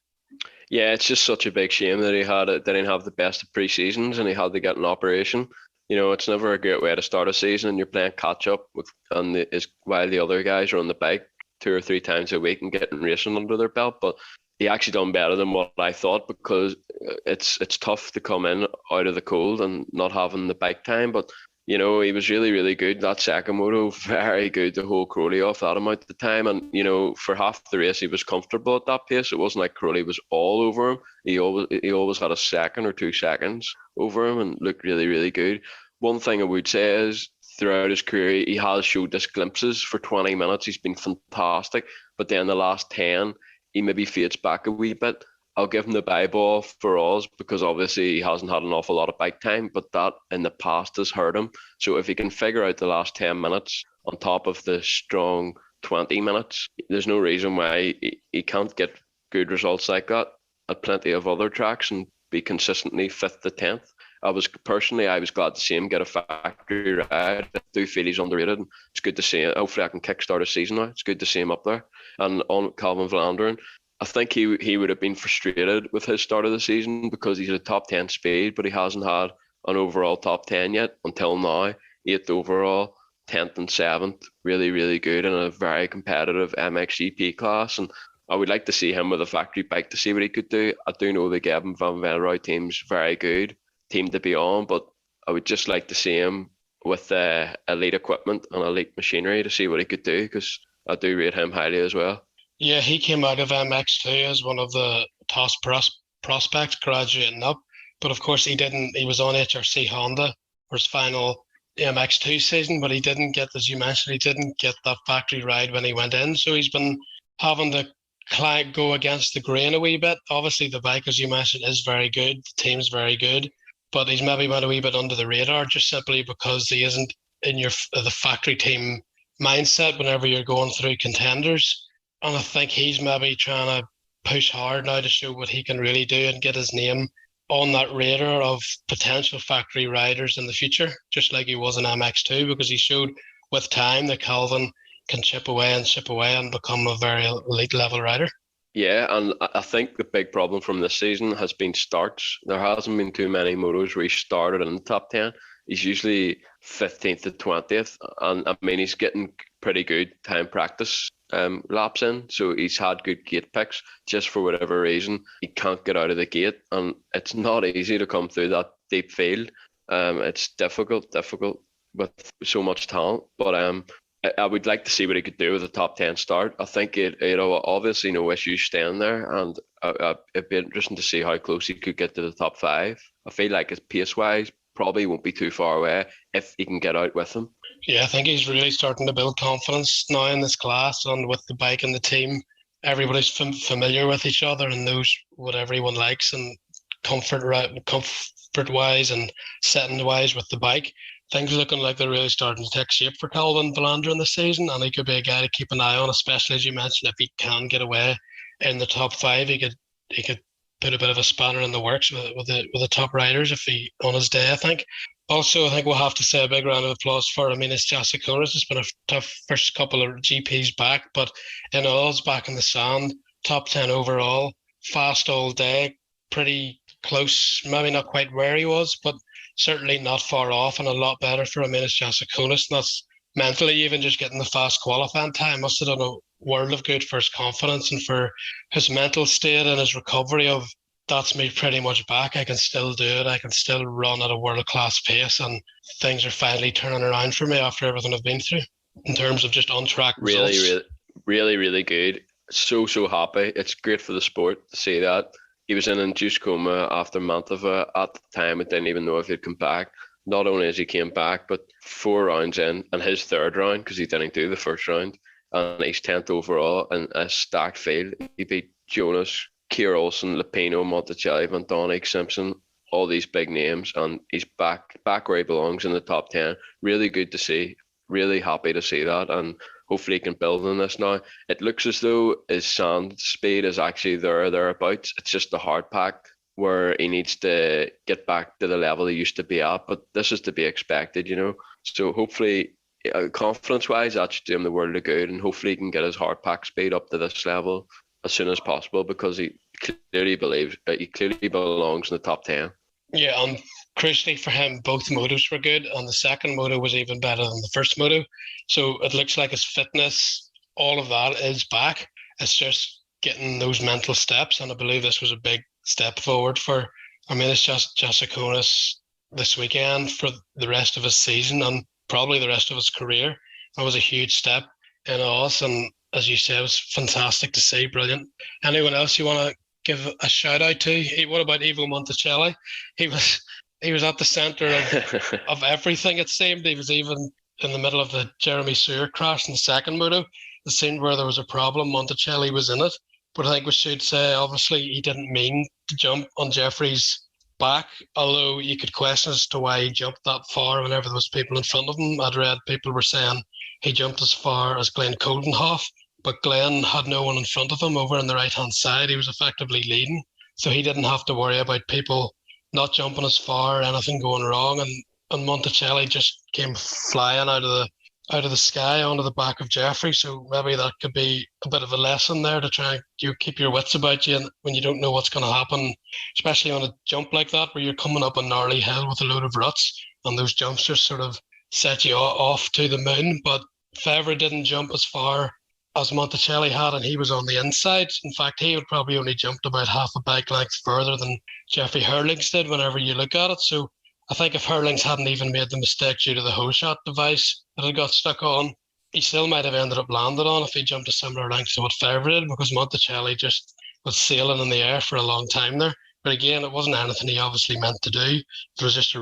Yeah, it's just such a big shame that he didn't have the best of pre-seasons and he had to get an operation. You know, it's never a great way to start a season and you're playing catch up while the other guys are on the bike 2 or 3 times a week and getting racing under their belt. But he actually done better than what I thought, because it's tough to come in out of the cold and not having the bike time. But you know, he was really, really good. That second moto, very good to hold Crowley off that amount of time. And, you know, for half the race, he was comfortable at that pace. It wasn't like Crowley was all over him. He always had a second or 2 seconds over him and looked really, really good. One thing I would say is throughout his career, he has showed us glimpses. For 20 minutes, he's been fantastic. But then the last 10, he maybe fades back a wee bit. I'll give him the bye ball for Oz, because obviously he hasn't had an awful lot of bike time, but that in the past has hurt him. So if he can figure out the last 10 minutes on top of the strong 20 minutes, there's no reason why he can't get good results like that at plenty of other tracks and be consistently 5th to 10th. I was glad to see him get a factory ride. I do feel he's underrated. It's good to see him. Hopefully I can kickstart a season now. It's good to see him up there. And on Calvin Vlanderen, I think he would have been frustrated with his start of the season, because he's a top 10 speed, but he hasn't had an overall top 10 yet until now. 8th overall, 10th and 7th, really, really good in a very competitive MXGP class. And I would like to see him with a factory bike to see what he could do. I do know the Gavin Van Venrooy team's very good team to be on, but I would just like to see him with elite equipment and elite machinery to see what he could do, because I do rate him highly as well. Yeah, he came out of MX2 as one of the top prospects graduating up. But of course, he didn't. He was on HRC Honda for his final MX2 season, but he didn't get, as you mentioned, he didn't get that factory ride when he went in. So he's been having to go against the grain a wee bit. Obviously, the bike, as you mentioned, is very good. The team's very good. But he's maybe went a wee bit under the radar just simply because he isn't in the factory team mindset whenever you're going through contenders. And I think he's maybe trying to push hard now to show what he can really do and get his name on that radar of potential factory riders in the future, just like he was in MX2, because he showed with time that Calvin can chip away and become a very elite level rider. Yeah, and I think the big problem from this season has been starts. There hasn't been too many motos where he started in the top 10. He's usually 15th to 20th, and I mean, he's getting pretty good time practice laps in, so he's had good gate picks. Just for whatever reason, he can't get out of the gate, and it's not easy to come through that deep field. It's difficult with so much talent, but I would like to see what he could do with a top 10 start. I think obviously no issues staying there, and it'd be interesting to see how close he could get to the top 5. I feel like his pace wise probably won't be too far away if he can get out with him. Yeah, I think he's really starting to build confidence now in this class, and with the bike and the team, everybody's familiar with each other and knows what everyone likes, and comfort-wise and setting-wise with the bike. Things are looking like they're really starting to take shape for Calvin Vlanderen this season, and he could be a guy to keep an eye on, especially as you mentioned, if he can get away in the top 5, he could put a bit of a spanner in the works with the top riders if he on his day, I think. Also, I think we'll have to say a big round of applause for Aminas Jasikonis. It's been a tough first couple of GPs back, but in Oz, back in the sand, top 10 overall, fast all day, pretty close, maybe not quite where he was, but certainly not far off, and a lot better for Aminas Jasikonis. And that's mentally, even just getting the fast qualifying time must have done a world of good for his confidence and for his mental state and his recovery of, that's me pretty much back. I can still do it. I can still run at a world-class pace, and things are finally turning around for me after everything I've been through in terms of just on-track results. Really good. So happy. It's great for the sport to see that. He was in induced coma after Mantova. At the time, I didn't even know if he'd come back. Not only has he came back, but 4 rounds in, and his third round, because he didn't do the first round, and he's 10th overall in a stacked field. He beat Jonas, Keir Olsen, Lupino, Monticelli, Van Donik, Simpson, all these big names, and he's back where he belongs in the top 10. Really good to see. Really happy to see that, and hopefully he can build on this now. It looks as though his sand speed is actually thereabouts. It's just the hard pack where he needs to get back to the level he used to be at. But this is to be expected, you know. So hopefully, confidence-wise, that should do him the world of good, and hopefully he can get his hard pack speed up to this level as soon as possible, because he clearly belongs in the top 10. Yeah, and crucially for him, both motos were good, and the second moto was even better than the first moto. So it looks like his fitness, all of that is back. It's just getting those mental steps, and I believe this was a big step forward for, it's just Jessiconis this weekend for the rest of his season and probably the rest of his career. That was a huge step in Oss, and as you said, it was fantastic to see, brilliant. Anyone else you want to give a shout out to? What about Ivo Monticelli? He was at the centre of everything, it seemed. He was even in the middle of the Jeremy Sear crash in the second moto. The scene where there was a problem, Monticelli was in it. But I think we should say, obviously, he didn't mean to jump on Jeffrey's back, although you could question as to why he jumped that far whenever there was people in front of him. I'd read people were saying he jumped as far as Glenn Coldenhoff, but Glenn had no one in front of him over on the right-hand side. He was effectively leading, so he didn't have to worry about people not jumping as far or anything going wrong. And Monticelli just came flying out of the sky onto the back of Jeffrey. So maybe that could be a bit of a lesson there to try and keep your wits about you when you don't know what's going to happen, especially on a jump like that where you're coming up a gnarly hill with a load of ruts, and those jumps just sort of set you off to the moon. But Fevre didn't jump as far as Monticelli had, and he was on the inside. In fact, he had probably only jumped about half a bike length further than Jeffrey Herlings did whenever you look at it. So I think if Herlings hadn't even made the mistake due to the hole shot device that had got stuck on, he still might have ended up landed on if he jumped a similar length to what Fevre did, because Monticelli just was sailing in the air for a long time there. But again, it wasn't anything he obviously meant to do. It was just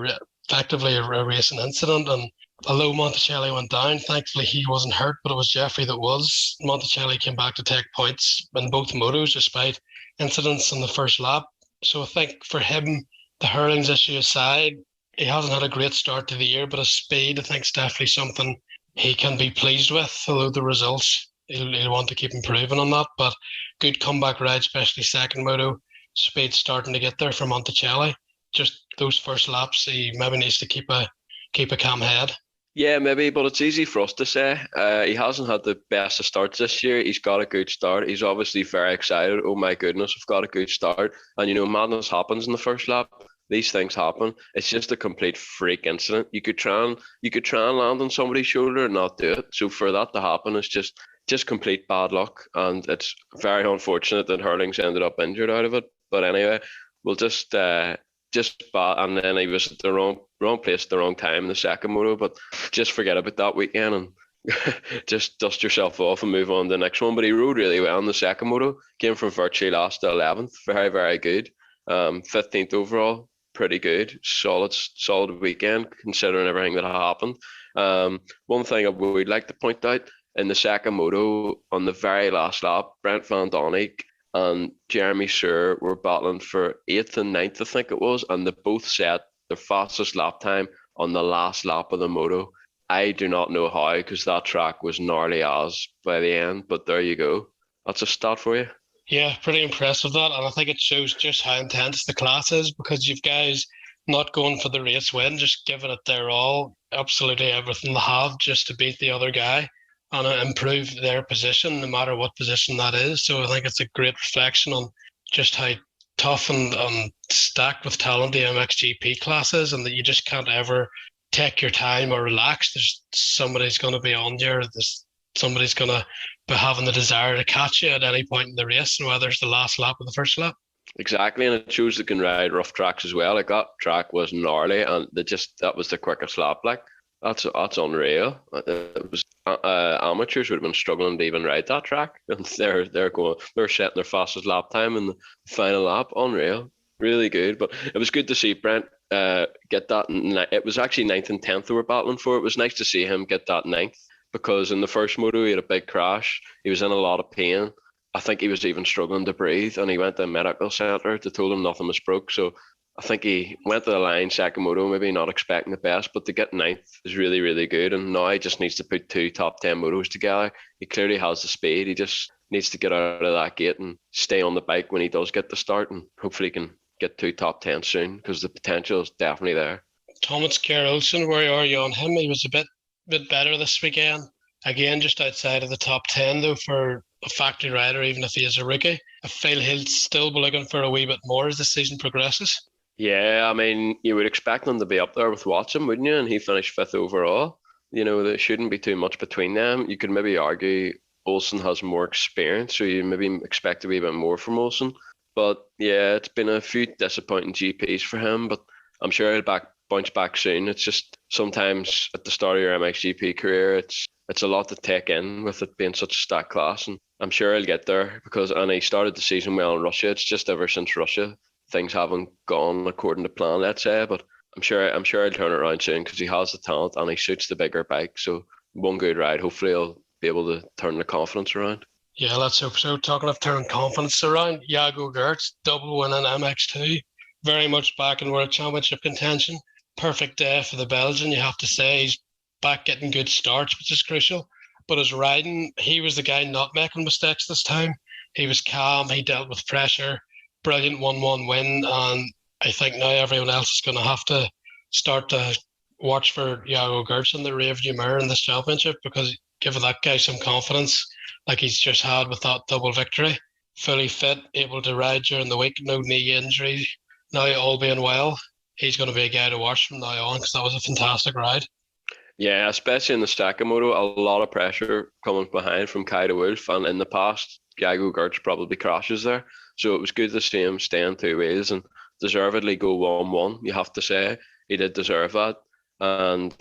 effectively a racing incident, and although Monticelli went down, thankfully he wasn't hurt, but it was Jeffrey that was. Monticelli came back to take points in both motos despite incidents in the first lap. So I think for him, the Herlings issue aside, he hasn't had a great start to the year, but his speed, I think, is definitely something he can be pleased with, although the results, he'll want to keep improving on that. But good comeback ride, especially second moto. Speed starting to get there for Monticelli. Just those first laps, he maybe needs to keep a calm head. Yeah, maybe, but it's easy for us to say. He hasn't had the best of starts this year. He's got a good start. He's obviously very excited. Oh my goodness, I've got a good start. And madness happens in the first lap. These things happen. It's just a complete freak incident. You could try and land on somebody's shoulder and not do it. So for that to happen, it's just complete bad luck, and it's very unfortunate that Herlings ended up injured out of it. But anyway, we'll just bad. And then he was at the wrong place at the wrong time in the second moto. But just forget about that weekend and just dust yourself off and move on to the next one. But he rode really well in the second moto. Came from virtually last to 11th. Very, very good. 15th overall. Pretty good. Solid weekend considering everything that happened. One thing I would like to point out, in the second moto on the very last lap, Brent Van Donnick and Jeremy Sear were battling for 8th and 9th, I think it was, and they both set their fastest lap time on the last lap of the moto. I do not know how, because that track was gnarly as by the end, but there you go. That's a stat for you. Yeah, pretty impressive that, and I think it shows just how intense the class is, because you've guys not going for the race win, just giving it their all, absolutely everything they have just to beat the other guy and improve their position, no matter what position that is. So I think it's a great reflection on just how tough and stacked with talent the MXGP class is, and that you just can't ever take your time or relax. There's somebody's going to be on you, or somebody's going to be having the desire to catch you at any point in the race, and whether it's the last lap or the first lap. Exactly, and it shows they can ride rough tracks as well. Like, that track was gnarly, and that was the quickest lap. Like, that's unreal. It was amateurs would have been struggling to even ride that track, and they're setting their fastest lap time in the final lap. Unreal, really good. But it was good to see Brent get that. It was actually 9th and 10th they were battling for. It was nice to see him get that 9th, because in the first moto he had a big crash. He was in a lot of pain. I think he was even struggling to breathe, and he went to a medical centre. They told him nothing was broke. So I think he went to the line second moto, maybe not expecting the best, but to get 9th is really, really good. And now he just needs to put 2 top 10 motos together. He clearly has the speed. He just needs to get out of that gate and stay on the bike when he does get the start, and hopefully he can get 2 top 10 soon because the potential is definitely there. Thomas Olsen, where are you on him? He was a bit better this weekend. Again, just outside of the top 10 though for a factory rider, even if he is a rookie. I feel he'll still be looking for a wee bit more as the season progresses. Yeah, I mean, you would expect him to be up there with Watson, wouldn't you? And he finished 5th overall. You know, there shouldn't be too much between them. You could maybe argue Olsen has more experience, so you maybe expect a wee bit more from Olsen. But yeah, it's been a few disappointing GPs for him, but I'm sure he'll bounce back soon. It's just sometimes at the start of your MXGP career, it's a lot to take in with it being such a stacked class, and I'm sure he'll get there and he started the season well in Russia. It's just ever since Russia, things haven't gone according to plan, let's say, but I'm sure he'll turn it around soon because he has the talent and he suits the bigger bike. So one good ride, hopefully he'll be able to turn the confidence around. Yeah, let's hope so. Talking of turning confidence around, Jago Gertz, double win in MX2, very much back in World Championship contention. Perfect day for the Belgian, you have to say. He's back getting good starts, which is crucial. But his riding, he was the guy not making mistakes this time. He was calm, he dealt with pressure, brilliant 1-1 win, and I think now everyone else is going to have to start to watch for Jago Gertz in the rearview mirror in this championship, because giving that guy some confidence like he's just had with that double victory, fully fit, able to ride during the week, no knee injury, now all being well, he's going to be a guy to watch from now on because that was a fantastic ride. Yeah, especially in the Sakamoto, a lot of pressure coming behind from Kai de Wolf, and in the past, Jago Gertz probably crashes there. So it was good to see him staying 2 ways and deservedly go 1-1. You have to say he did deserve that, and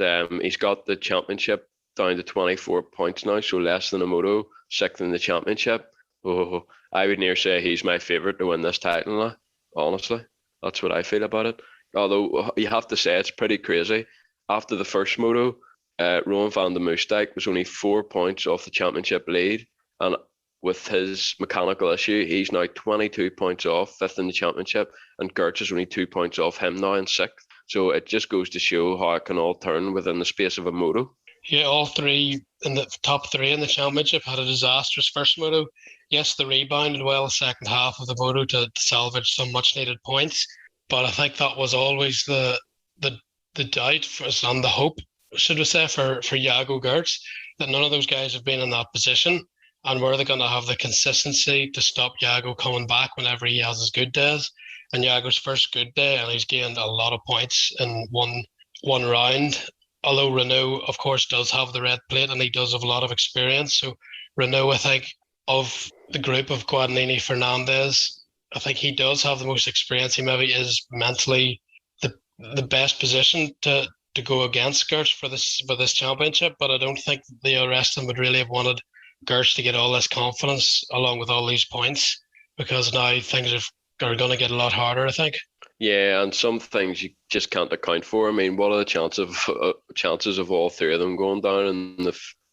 he's got the championship down to 24 points now, so less than a moto, 6th in the championship. Oh, I would near say he's my favourite to win this title now. Honestly, that's what I feel about it. Although you have to say it's pretty crazy. After the first moto, Rowan van der Moosdijk was only 4 points off the championship lead, and with his mechanical issue, he's now 22 points off, 5th in the championship, and Gertz is only 2 points off him now in 6th. So it just goes to show how it can all turn within the space of a moto. Yeah, all three in the top 3 in the championship had a disastrous first moto. Yes, they rebounded well the second half of the moto to salvage some much needed points, but I think that was always the doubt and the hope, should we say, for Jago Gertz, that none of those guys have been in that position, and were they going to have the consistency to stop Jago coming back whenever he has his good days? And Jago's first good day, and he's gained a lot of points in one round. Although Renault, of course, does have the red plate and he does have a lot of experience. So Renault, I think, of the group of Guadagnini, Fernandez, I think he does have the most experience. He maybe is mentally the best position to go against Gertz for this championship, but I don't think the rest of them would really have wanted Gertz to get all this confidence along with all these points, because now things are going to get a lot harder, I think. Yeah, and some things you just can't account for. I mean, what are the chances of all 3 of them going down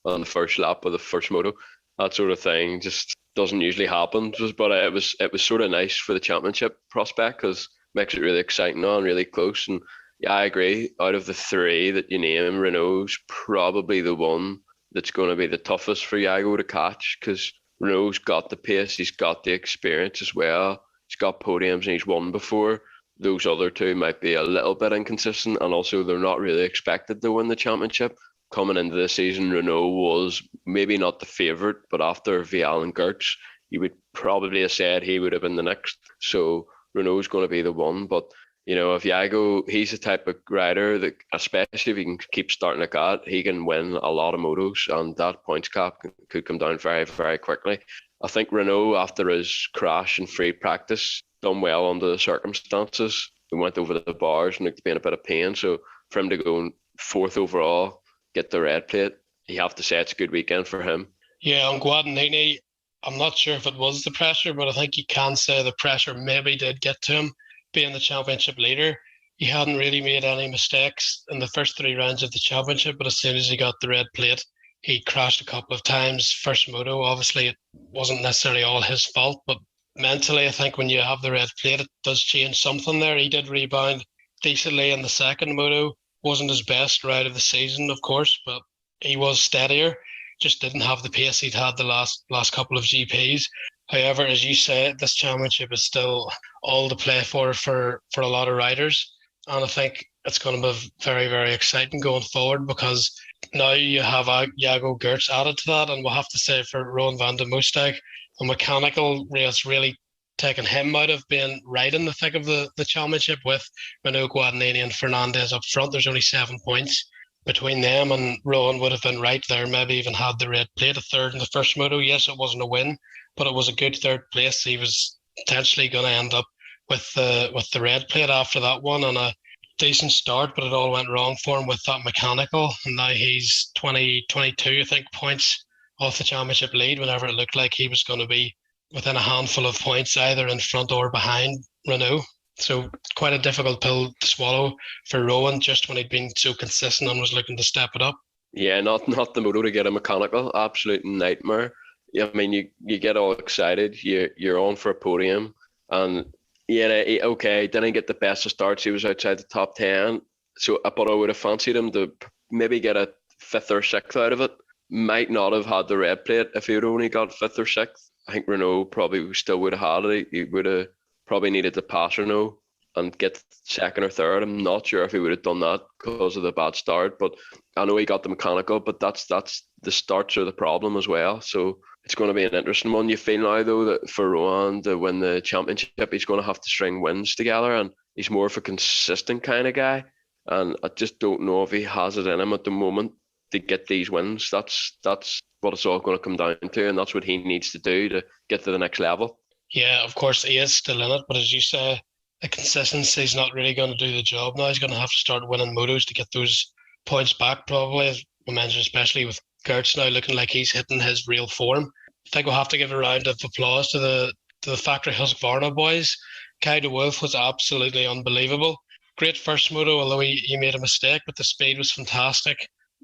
on the first lap of the first moto? That sort of thing just doesn't usually happen. But it was sort of nice for the championship prospect because it makes it really exciting now and really close. And yeah, I agree. Out of the 3 that you name, Renault's probably the one that's going to be the toughest for Jago to catch, because Renault's got the pace, he's got the experience as well. He's got podiums and he's won before. Those other 2 might be a little bit inconsistent, and also they're not really expected to win the championship. Coming into the season, Renault was maybe not the favourite, but after Vial and Gertz, you would probably have said he would have been the next. So Renault's going to be the one. But, you know, if Jago, he's the type of rider that, especially if he can keep starting like that, he can win a lot of motos, and that points cap could come down very, very quickly. I think Renault, after his crash in free practice, done well under the circumstances. He went over the bars and it's been a bit of pain. So for him to go 4th overall, get the red plate, you have to say it's a good weekend for him. Yeah, on Guadagnini, I'm not sure if it was the pressure, but I think you can say the pressure maybe did get to him. Being the championship leader, he hadn't really made any mistakes in the first 3 rounds of the championship, but as soon as he got the red plate, he crashed a couple of times. First moto, obviously, it wasn't necessarily all his fault, but mentally, I think when you have the red plate, it does change something there. He did rebound decently in the second moto. Wasn't his best ride of the season, of course, but he was steadier. Just didn't have the pace he'd had the last couple of GPs. However, as you say, this championship is still all to play for a lot of riders. And I think it's going to be very, very exciting going forward because now you have Jago Gertz added to that. And we'll have to say for Rowan van de Moostag, a mechanical race really taking him out of being right in the thick of the championship with Renault Guadagnini and Fernandez up front. There's only 7 points between them, and Rowan would have been right there, maybe even had the red plate, a third in the first moto. Yes, it wasn't a win, but it was a good third place. He was potentially going to end up with the red plate after that one, and a decent start, but it all went wrong for him with that mechanical. And now he's 22, I think, points off the championship lead whenever it looked like he was going to be within a handful of points, either in front or behind Renault. So quite a difficult pill to swallow for Rowan just when he'd been so consistent and was looking to step it up. Yeah, not the moto to get a mechanical, absolute nightmare. I mean, you get all excited, you're on for a podium, and yeah, okay, didn't get the best of starts. He was outside the top 10, so but I would have fancied him to maybe get a 5th or 6th out of it. Might not have had the red plate if he would only got 5th or 6th. I think Renault probably still would have had it. He would have probably needed to pass Renault and get 2nd or 3rd. I'm not sure if he would have done that because of the bad start, but I know he got the mechanical, but that's the starts are the problem as well. So it's going to be an interesting one. You feel now, though, that for Rowan to win the championship, he's going to have to string wins together, and he's more of a consistent kind of guy. And I just don't know if he has it in him at the moment to get these wins. That's what it's all going to come down to, and that's what he needs to do to get to the next level. Yeah, of course, he is still in it, but as you say, the consistency is not really going to do the job now. He's going to have to start winning motos to get those points back, probably, as we mentioned, especially with Gertz now looking like he's hitting his real form. I think we'll have to give a round of applause to the Factory Husqvarna boys. Kai de Wolf was absolutely unbelievable. Great first moto, although he made a mistake, but the speed was fantastic.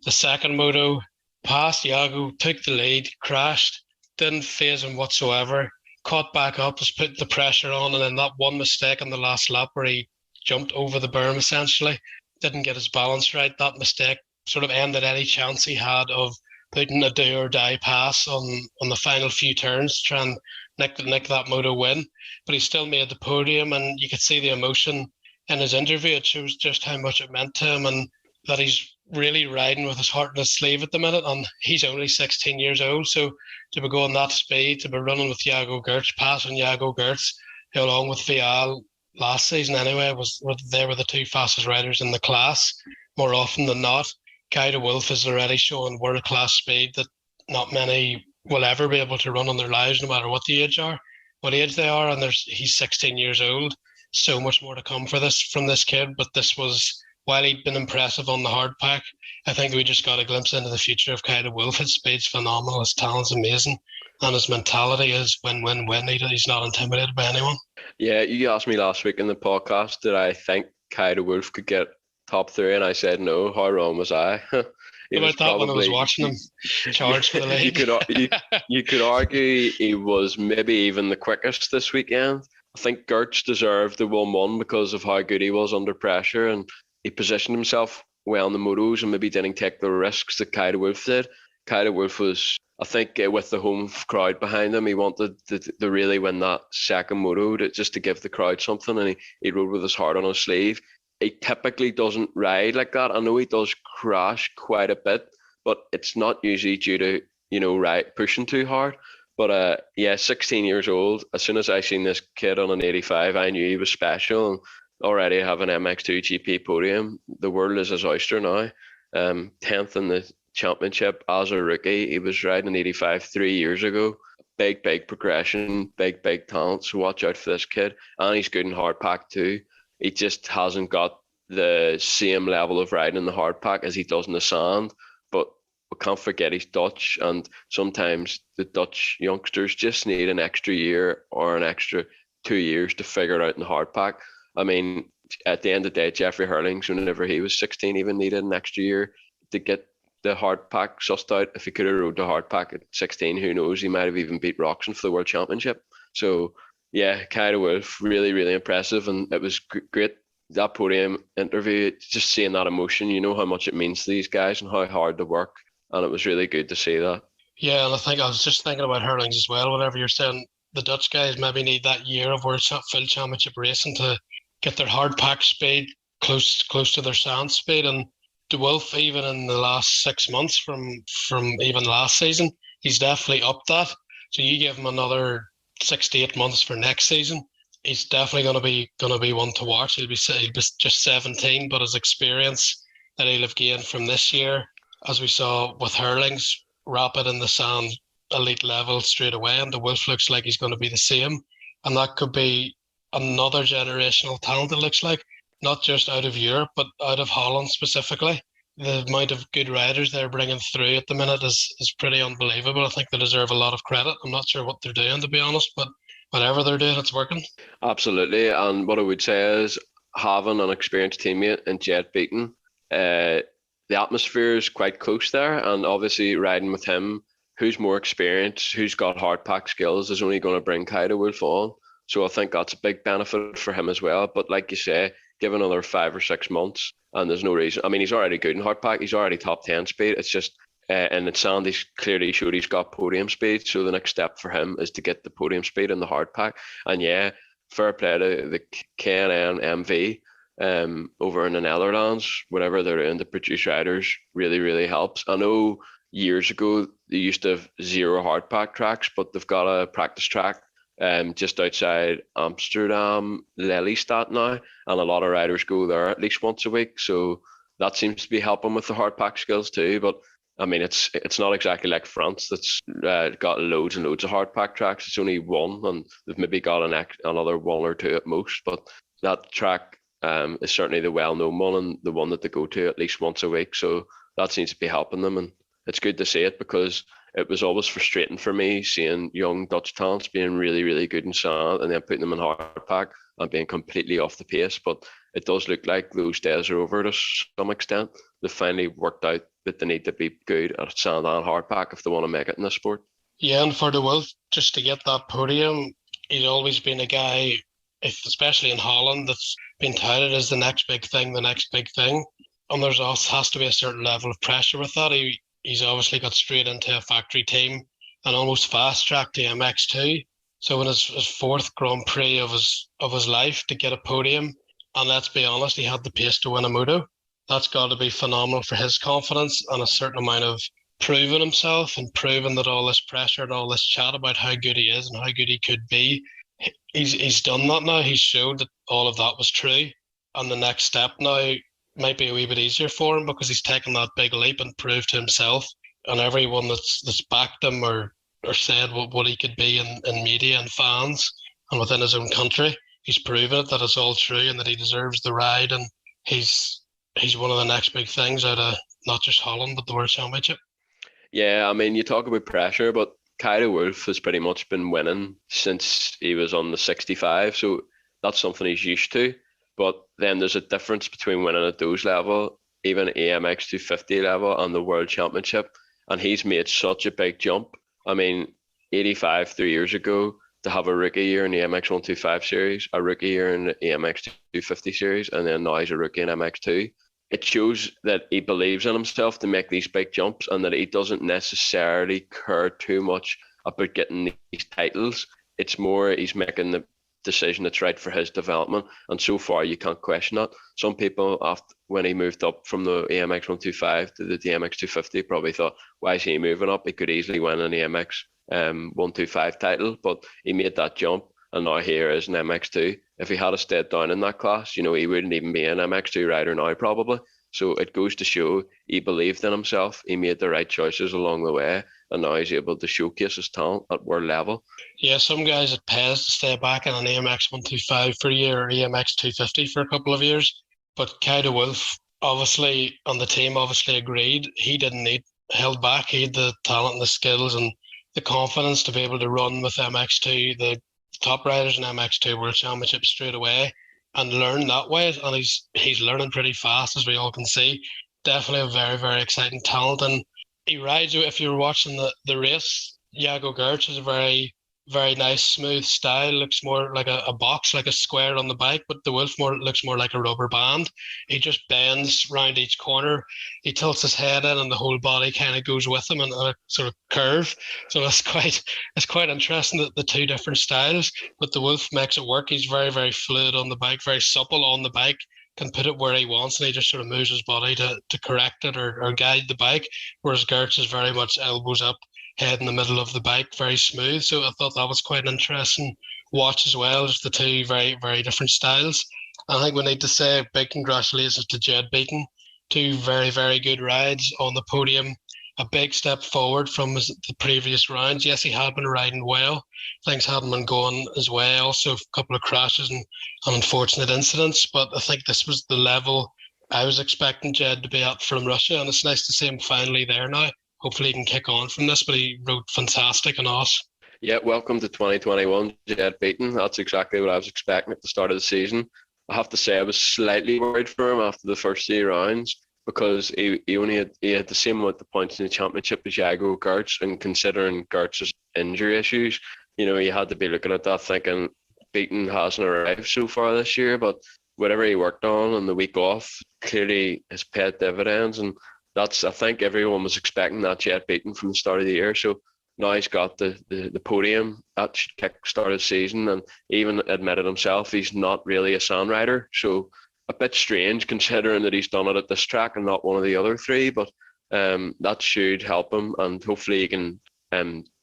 The second moto, passed Jago, took the lead, crashed, didn't faze him whatsoever, caught back up, was putting the pressure on, and then that one mistake on the last lap where he jumped over the berm essentially, didn't get his balance right. That mistake sort of ended any chance he had of putting a do or die pass on the final few turns to try and nick that moto win. But he still made the podium, and you could see the emotion in his interview. It shows just how much it meant to him and that he's really riding with his heart in his sleeve at the minute, and he's only 16 years old. So to be going that speed, to be running with Jago Gertz, passing Jago Gertz, who along with Vial last season anyway, they were the two fastest riders in the class more often than not. Kai de Wolf is already showing world-class speed that not many will ever be able to run on their lives, no matter what age they are, and he's 16 years old. So much more to come from this kid, but this was, while he'd been impressive on the hard pack, I think we just got a glimpse into the future of Kai de Wolf. His speed's phenomenal, his talent's amazing, and his mentality is win-win-win. He's not intimidated by anyone. Yeah, you asked me last week in the podcast did I think Kai de Wolf could get top 3, and I said no. How wrong was I? About that when I was watching him charge for the lead. you could argue he was maybe even the quickest this weekend. I think Gertz deserved the 1-1 because of how good he was under pressure, and he positioned himself well in the motos and maybe didn't take the risks that Kai de Wolf did. Kai de Wolf was, I think, with the home crowd behind him, he wanted to really win that second moto just to give the crowd something, and he rode with his heart on his sleeve. He typically doesn't ride like that. I know he does crash quite a bit, but it's not usually due to, pushing too hard. But 16 years old. As soon as I seen this kid on an 85, I knew he was special. And already have an MX2 GP podium. The world is his oyster now. 10th in the championship as a rookie. He was riding an 85 3 years ago. Big progression, big talent. So watch out for this kid. And he's good in hard pack too. He just hasn't got the same level of riding in the hard pack as he does in the sand. But we can't forget he's Dutch, and sometimes the Dutch youngsters just need an extra year or an extra 2 years to figure it out in the hard pack. I mean, at the end of the day, Jeffrey Herlings, whenever he was 16, even needed an extra year to get the hard pack sussed out. If he could have rode the hard pack at 16, who knows? He might have even beat Roczen for the World Championship. So, yeah, Kai de Wolf, really impressive, and it was great. That podium interview, just seeing that emotion, you know how much it means to these guys and how hard they work, and it was really good to see that. Yeah, and I think I was just thinking about Herlings as well. Whenever you're saying the Dutch guys maybe need that year of full championship racing to get their hard pack speed close to their sand speed. And De Wolf, even in the last 6 months from even last season, he's definitely up that. So you give him another 6 to 8 months for next season, he's definitely going to be one to watch. He'll be just 17, but his experience that he'll have gained from this year, as we saw with Herlings, rapid in the sand, elite level straight away, and De Wolf looks like he's going to be the same. And that could be another generational talent, it looks like, not just out of Europe, but out of Holland specifically. The amount of good riders they're bringing through at the minute is pretty unbelievable. I think they deserve a lot of credit. I'm not sure what they're doing, to be honest, but whatever they're doing, it's working. Absolutely. And what I would say is having an experienced teammate in Jet Beaton, the atmosphere is quite close there. And obviously riding with him, who's more experienced, who's got hard pack skills, is only going to bring Kai de Wolf on. So I think that's a big benefit for him as well. But like you say, give another 5 or 6 months, and there's no reason. I mean, he's already good in hard pack. He's already top 10 speed. It's just, and it's Sandy clearly showed he's got podium speed. So the next step for him is to get the podium speed in the hard pack. And yeah, fair play to the KNN MV over in the Netherlands. Whatever they're doing to produce riders really, really helps. I know years ago they used to have 0 hard pack tracks, but they've got a practice track just outside Amsterdam, Lelystad now, and a lot of riders go there at least once a week. So that seems to be helping with the hard pack skills too. But I mean, it's not exactly like France that's got loads and loads of hard pack tracks. It's only one, and they've maybe got another 1 or 2 at most. But that track is certainly the well-known one and the one that they go to at least once a week. So that seems to be helping them, and it's good to see it, because it was always frustrating for me seeing young Dutch talents being really, really good in sand and then putting them in hard pack and being completely off the pace. But it does look like those days are over to some extent. They've finally worked out that they need to be good at sand and hard pack if they want to make it in this sport. Yeah, and for De Wolf, just to get that podium, he's always been a guy, especially in Holland, that's been touted as the next big thing. And there's also has to be a certain level of pressure with that. He's obviously got straight into a factory team and almost fast-tracked to MX2. So in his 4th Grand Prix of his life to get a podium, and let's be honest, he had the pace to win a moto. That's got to be phenomenal for his confidence and a certain amount of proving himself and proving that all this pressure and all this chat about how good he is and how good he could be, he's done that now. He's showed that all of that was true. And the next step now might be a wee bit easier for him, because he's taken that big leap and proved to himself and everyone that's backed him or said what he could be in media and fans and within his own country. He's proven it, that it's all true and that he deserves the ride, and he's one of the next big things out of not just Holland but the World Championship. Yeah, I mean, you talk about pressure, but Kai de Wolf has pretty much been winning since he was on the 65, so that's something he's used to. But then there's a difference between winning at those level, even AMX 250 level, and the World Championship. And he's made such a big jump. I mean, 85 3 years ago, to have a rookie year in the MX 125 series, a rookie year in the AMX 250 series, and then now he's a rookie in MX2. It shows that he believes in himself to make these big jumps, and that he doesn't necessarily care too much about getting these titles. It's more he's making the decision that's right for his development, and so far you can't question that. Some people, after when he moved up from the AMX 125 to the DMX 250, probably thought, why is he moving up? He could easily win an AMX 125 title, but he made that jump, and now here is an MX2. If he had stayed down in that class, he wouldn't even be an MX2 rider now probably. So it goes to show he believed in himself, he made the right choices along the way, and now he's able to showcase his talent at world level. Yeah, some guys it pays to stay back in an AMX 125 for a year or AMX 250 for a couple of years. But Kai de Wolf, obviously, and the team obviously agreed, he didn't need held back. He had the talent and the skills and the confidence to be able to run with MX2, the top riders in MX2 World Championship straight away, and learn that way. And he's learning pretty fast, as we all can see. Definitely a very, very exciting talent. And he rides, if you're watching the race, Jago Gertz is a very very nice, smooth style. Looks more like a box, like a square on the bike, but the Wolf looks more like a rubber band. He just bends round each corner. He tilts his head in, and the whole body kind of goes with him in a sort of curve. So it's quite interesting that the two different styles. But the Wolf makes it work. He's very, very fluid on the bike, very supple on the bike. Can put it where he wants, and he just sort of moves his body to correct it or guide the bike. Whereas Gertz is very much elbows up, head in the middle of the bike, very smooth. So I thought that was quite an interesting watch as well, just the two very, very different styles. I think we need to say a big congratulations to Jed Beaton. Two very, very good rides on the podium. A big step forward from the previous rounds. Yes, he had been riding well. Things hadn't been going as well. So a couple of crashes and unfortunate incidents. But I think this was the level I was expecting Jed to be at from Russia. And it's nice to see him finally there now. Hopefully he can kick on from this, but he rode fantastic on Oss. Yeah, welcome to 2021, Jed Beaton. That's exactly what I was expecting at the start of the season. I have to say I was slightly worried for him after the first 3 rounds because he had the same amount of points in the championship as Jago Gertz, and considering Gertz's injury issues, you had to be looking at that thinking Beaton hasn't arrived so far this year, but whatever he worked on the week off clearly has paid dividends, and I think everyone was expecting that Jed Beaton from the start of the year. So now he's got the podium. That should kick-start the season, and even admitted himself he's not really a sand rider. So a bit strange considering that he's done it at this track and not one of the other 3, but that should help him, and hopefully he can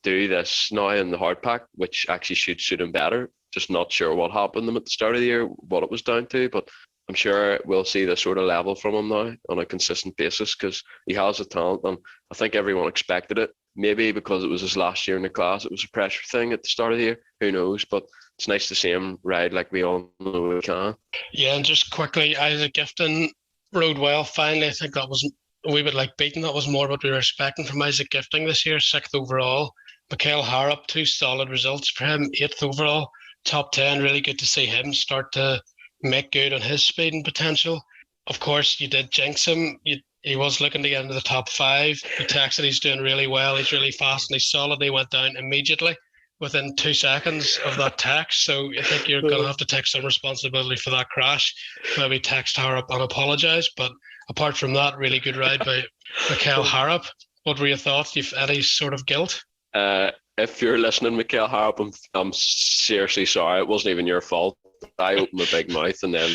do this now in the hard pack, which actually should suit him better. Just not sure what happened to him at the start of the year, what it was down to, but I'm sure we'll see the sort of level from him now on a consistent basis because he has the talent, and I think everyone expected it. Maybe because it was his last year in the class, it was a pressure thing at the start of the year. Who knows? But it's nice to see him ride like we all know we can. Yeah, and just quickly, Isaac Gifton rode well. Finally, I think that was a wee bit like Beaton. That was more what we were expecting from Isaac Gifting this year, 6th overall. Mikhail Harrop, 2 solid results for him, 8th overall, top 10. Really good to see him start to make good on his speed and potential. Of course, you did jinx him. He was looking to get into the top 5. He texted he's doing really well. He's really fast and he's solid. He went down immediately within 2 seconds of that text. So I think you're going to have to take some responsibility for that crash. Maybe text Harrop and apologise. But apart from that, really good ride by Mikhail Harrop. What were your thoughts? You've any sort of guilt? If you're listening, Mikhail Harrop, I'm seriously sorry. It wasn't even your fault. I opened my big mouth and then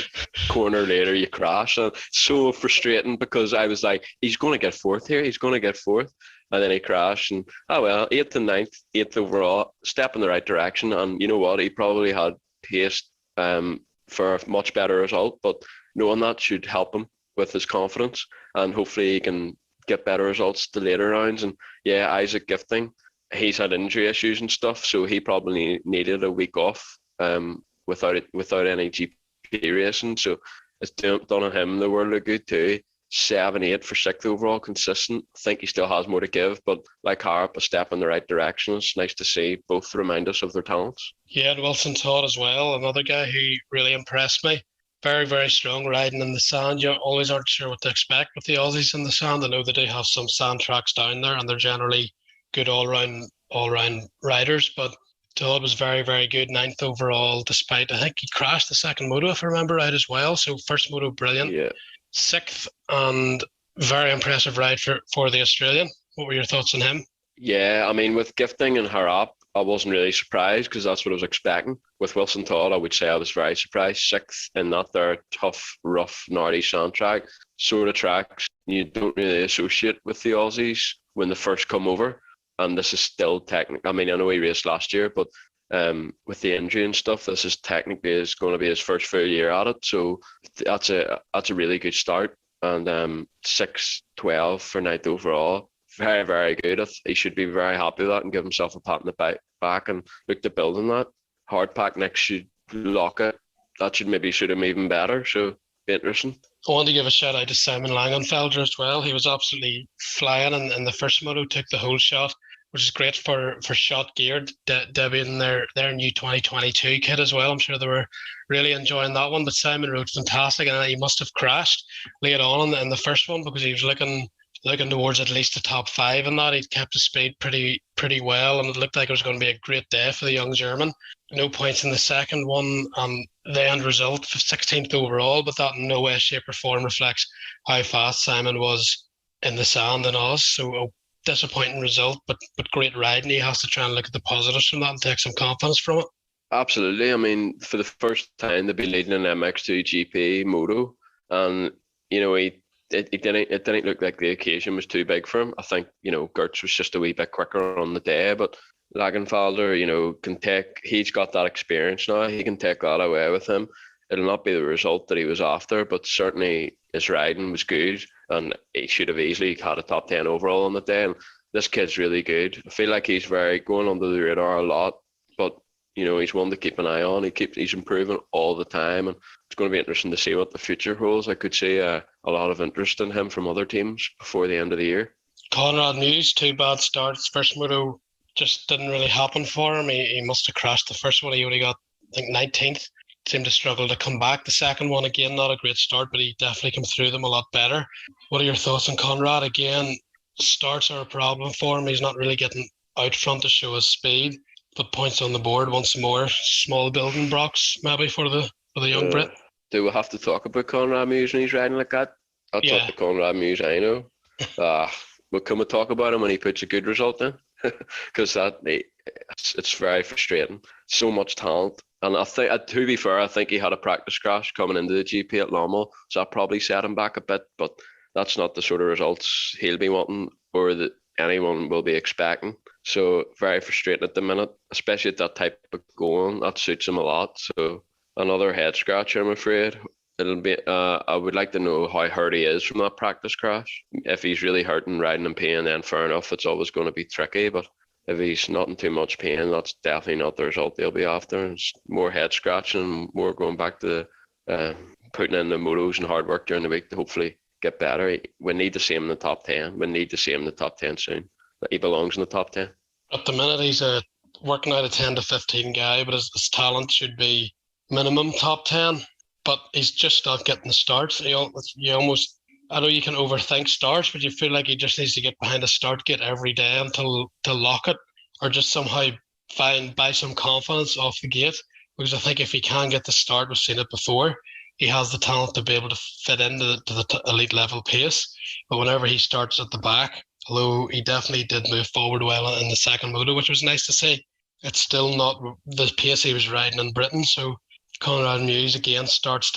corner later you crash. And so frustrating because I was like, he's going to get 4th here. He's going to get 4th. And then he crashed. And, 8th and 9th, 8th overall, step in the right direction. And you know what? He probably had pace for a much better result. But knowing that should help him with his confidence. And hopefully he can get better results the later rounds. And yeah, Isaac Gifting, he's had injury issues and stuff. So he probably needed a week off. Without any GP racing, so it's done on him the world of good too. 7, 8 for 6th overall, consistent. I think he still has more to give, but like Harp, a step in the right direction. It's nice to see both remind us of their talents. Yeah, and Wilson Todd as well, another guy who really impressed me. Very, very strong riding in the sand. You always aren't sure what to expect with the Aussies in the sand. I know they do have some sand tracks down there, and they're generally good all-round riders, but Todd was very, very good, 9th overall, despite, I think he crashed the second moto, if I remember right, as well. So first moto, brilliant. Yeah. 6th, and very impressive ride for the Australian. What were your thoughts on him? Yeah, I mean, with Gifting and Harap, I wasn't really surprised because that's what I was expecting. With Wilson Todd, I would say I was very surprised. 6th in that there tough, rough, gnarly sand track, sort of tracks you don't really associate with the Aussies when they first come over. And this is still technically, I mean, I know he raced last year, but with the injury and stuff, this is technically is going to be his first full year at it. So that's a really good start. And 6-12 for 9th overall. Very, very good. He should be very happy with that and give himself a pat on the back and look to build on that. Hard pack next should lock it. That should maybe suit him even better. So be interesting. I want to give a shout out to Simon Langenfelder as well. He was absolutely flying in the first moto, took the whole shot, which is great for Shot Gear, debuting their new 2022 kit as well. I'm sure they were really enjoying that one, but Simon rode fantastic, and he must have crashed late on in the first one because he was looking looking towards at least the top 5 in that. He'd kept his speed pretty well, and it looked like it was going to be a great day for the young German. No points in the second one, and the end result, 16th overall, but that in no way, shape or form reflects how fast Simon was in the sand and Oss. So a disappointing result, but great riding. He has to try and look at the positives from that and take some confidence from it. Absolutely. I mean, for the first time, they'd be leading an MX2GP moto, and it didn't look like the occasion was too big for him. I think Gertz was just a wee bit quicker on the day, but Lagenfelder, he's got that experience now. He can take that away with him. It'll not be the result that he was after, but certainly his riding was good, and he should have easily had a top 10 overall on the day. And this kid's really good. I feel like he's very going under the radar a lot, but he's one to keep an eye on. He's improving all the time, and it's going to be interesting to see what the future holds. I could see a lot of interest in him from other teams before the end of the year. Conrad Mewse, 2 bad starts. First moto just didn't really happen for him. He must have crashed the first one. He only got, I think, 19th. Seemed to struggle to come back. The second one, again, not a great start, but he definitely came through them a lot better. What are your thoughts on Conrad? Again, starts are a problem for him. He's not really getting out front to show his speed, but points on the board once more. Small building blocks maybe for the young Brit. Do we have to talk about Conrad Mewse when he's riding like that? That's not the Conrad Mewse I know. But can we talk about him when he puts a good result in? Because it's very frustrating. So much talent. And I think, to be fair, I think he had a practice crash coming into the GP at Lommel, so that probably set him back a bit, but that's not the sort of results he'll be wanting or that anyone will be expecting. So very frustrating at the minute, especially at that type of going. That suits him a lot. So another head scratcher, I'm afraid. It'll be. I would like to know how hurt he is from that practice crash. If he's really hurt and riding in pain, then fair enough. It's always going to be tricky. But if he's not in too much pain, that's definitely not the result they'll be after. It's more head scratching, more going back to putting in the motos and hard work during the week to hopefully get better. We need to see him in the top 10. We need to see him in the top 10 soon. He belongs in the top 10. At the minute, he's a working out a 10 to 15 guy, but his talent should be minimum top 10. But he's just not getting the starts. I know you can overthink starts, but you feel like he just needs to get behind a start gate every day until to lock it, or just somehow buy some confidence off the gate. Because I think if he can get the start, we've seen it before, he has the talent to be able to fit into the elite level pace. But whenever he starts at the back, although he definitely did move forward well in the second moto, which was nice to see, it's still not the pace he was riding in Britain. So Conrad Mewse again starts,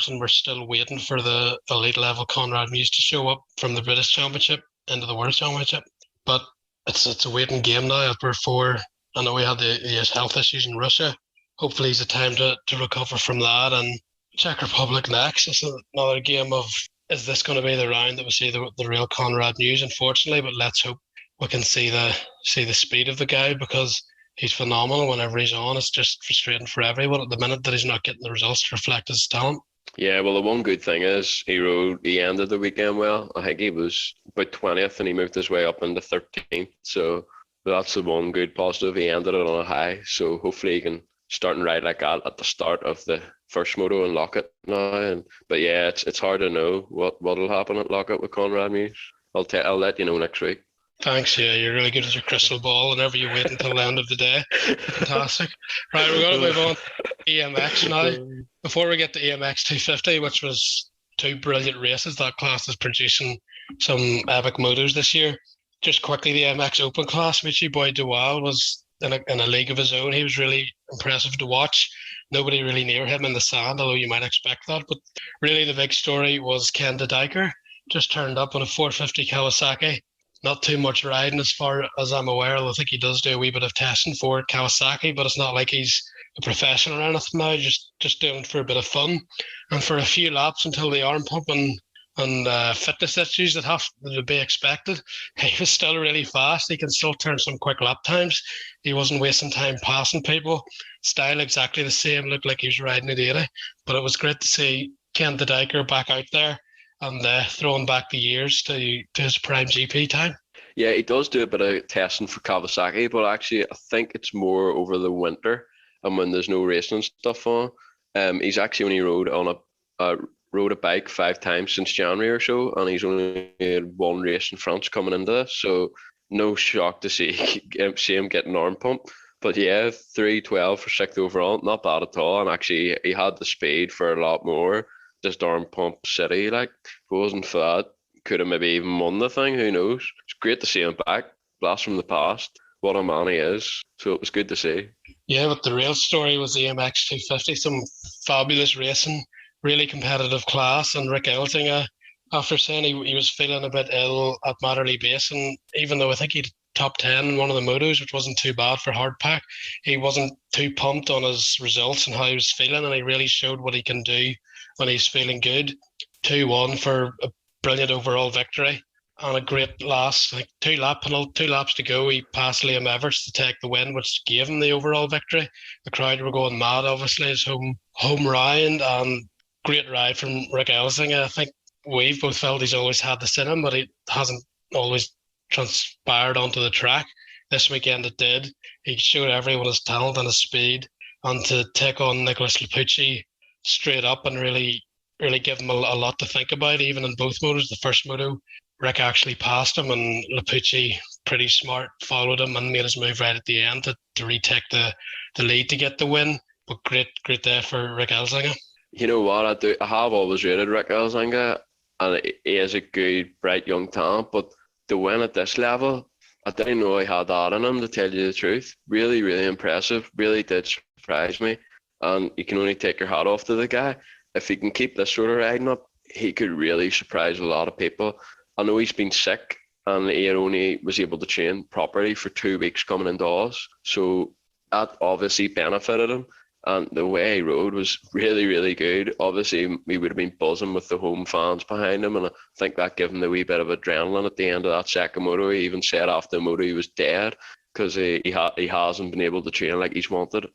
and we're still waiting for the elite level Conrad Mewse to show up from the British Championship into the World Championship. But it's a waiting game now. Before, I know he had his health issues in Russia. Hopefully, he's a time to recover from that. And Czech Republic next. It's another game of, is this going to be the round that we see the real Conrad Mewse? Unfortunately, but let's hope we can see the speed of the guy, because he's phenomenal whenever he's on. It's just frustrating for everyone at the minute that he's not getting the results to reflect his talent. Yeah, well, the one good thing is he ended the weekend well. I think he was about 20th and he moved his way up into 13th. So that's the one good positive. He ended it on a high. So hopefully he can start and ride like that at the start of the first moto and lock it now. But yeah, it's hard to know what'll happen at Lockett with Conrad Mewse. I'll let you know next week. Thanks, yeah, you're really good at your crystal ball whenever you wait until the end of the day. Fantastic. Right, we're going to move on to EMX now. Before we get to EMX 250, which was 2 brilliant races, that class is producing some epic motos this year. Just quickly, the MX Open class, Michi Boy Duval was in a league of his own. He was really impressive to watch. Nobody really near him in the sand, although you might expect that. But really the big story was Ken de Dijker. Just turned up on a 450 Kawasaki. Not too much riding as far as I'm aware. I think he does do a wee bit of testing for Kawasaki, but it's not like he's a professional or anything now, just doing it for a bit of fun. And for a few laps until the arm pump and fitness issues that have to be expected, he was still really fast. He can still turn some quick lap times. He wasn't wasting time passing people. Style exactly the same, looked like he was riding at 80. But it was great to see Ken de Dijker back out there and throwing back the years to his prime GP time. Yeah, he does do a bit of testing for Kawasaki, but actually I think it's more over the winter and when there's no racing and stuff on. He's actually only rode on a rode a bike 5 times since January or so, and he's only had one race in France coming into this. So no shock to see him getting arm pumped. But yeah, 3:12 for sixth overall, not bad at all. And actually, he had the speed for a lot more. Just arm pump city, like if it wasn't for that, could have maybe even won the thing. Who knows? It's great to see him back. Blast from the past. What a man he is. So it was good to see. Yeah, but the real story was the MX 250. Some fabulous racing, really competitive class. And Rick Elzinga, after saying he was feeling a bit ill at Matterley Basin, even though I think he'd top 10 in one of the motos, which wasn't too bad for hardpack, he wasn't too pumped on his results and how he was feeling, and he really showed what he can do when he's feeling good. 2-1 for a brilliant overall victory and a great last, like 2 laps to go. He passed Liam Everts to take the win, which gave him the overall victory. The crowd were going mad, obviously, his home round, and great ride from Rick Elzinga. I think we've both felt he's always had this in him, but he hasn't always transpired onto the track. This weekend it did. He showed everyone his talent and his speed, and to take on Nicholas Lapucci straight up and really give him a lot to think about, even in both motos. The first moto, Rick actually passed him, and Lapucci, pretty smart, followed him and made his move right at the end to retake the lead to get the win. But great day for Rick Elzinga. You know what, I have always rated Rick Elzinga, and he is a good, bright young talent, but to win at this level, I didn't know he had that in him, to tell you the truth. Really, really impressive. Really did surprise me. And you can only take your hat off to the guy. If he can keep this sort of riding up, he could really surprise a lot of people. I know he's been sick, and he only was able to train properly for 2 weeks coming into Oss. So that obviously benefited him. And the way he rode was really, really good. Obviously, we would have been buzzing with the home fans behind him, and I think that gave him the wee bit of adrenaline at the end of that second moto. He even said after the moto he was dead because he hasn't been able to train like he's wanted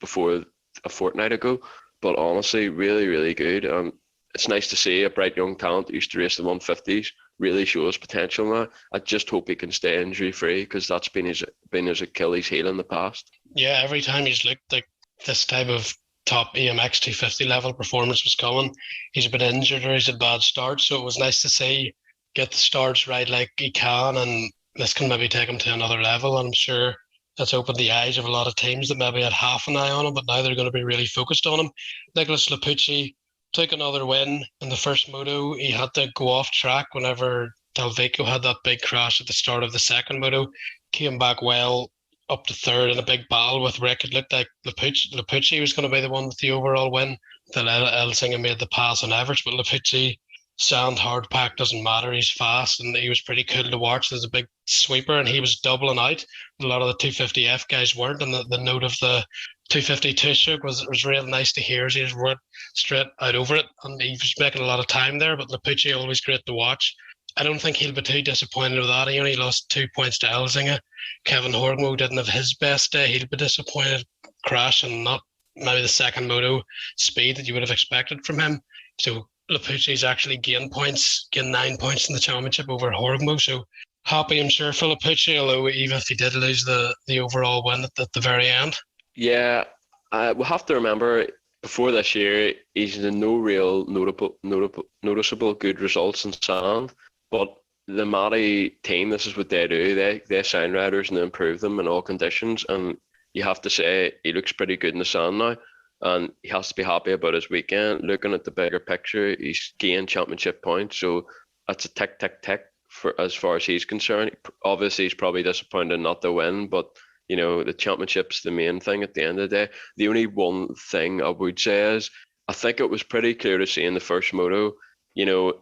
before a fortnight ago. But honestly, really, really good. And it's nice to see a bright young talent that used to race the 150s really show his potential now. I just hope he can stay injury-free, because that's been his Achilles heel in the past. Yeah, every time he's looked like this type of top EMX 250 level performance was coming, he's a bit injured or he's a bad start. So it was nice to see get the starts right like he can, and this can maybe take him to another level. And I'm sure that's opened the eyes of a lot of teams that maybe had half an eye on him, but now they're going to be really focused on him. Nicholas Lapucci took another win in the first moto. He had to go off track whenever Delvico had that big crash at the start of the second moto. Came back well up to third in a big battle with Rick. It looked like Lapucci was going to be the one with the overall win. Then Elzinga made the pass on Everts, but Lapucci, sand hard pack, doesn't matter. He's fast, and he was pretty cool to watch. There's a big sweeper, and he was doubling out. A lot of the 250F guys weren't, and the note of the 252 shook was real nice to hear. He just went straight out over it, and he was making a lot of time there. But Lapucci, always great to watch. I don't think he'll be too disappointed with that. He only lost 2 points to Elzinga. Kevin Horgmo didn't have his best day. He'll be disappointed, crash, and not maybe the second moto speed that you would have expected from him. So Lapucci's actually gained 9 points in the championship over Horgmo. So happy, I'm sure, for Lapucci, although even if he did lose the overall win at the very end. Yeah, we'll have to remember, before this year, he's in no real noticeable good results in sand. But the Matty team, this is what they do. They sign riders and they improve them in all conditions. And you have to say he looks pretty good in the sand now. And he has to be happy about his weekend. Looking at the bigger picture, he's gained championship points. So that's a tick, tick, tick for as far as he's concerned. Obviously, he's probably disappointed not to win, but you know, the championship's the main thing at the end of the day. The only one thing I would say is, I think it was pretty clear to see in the first moto, you know,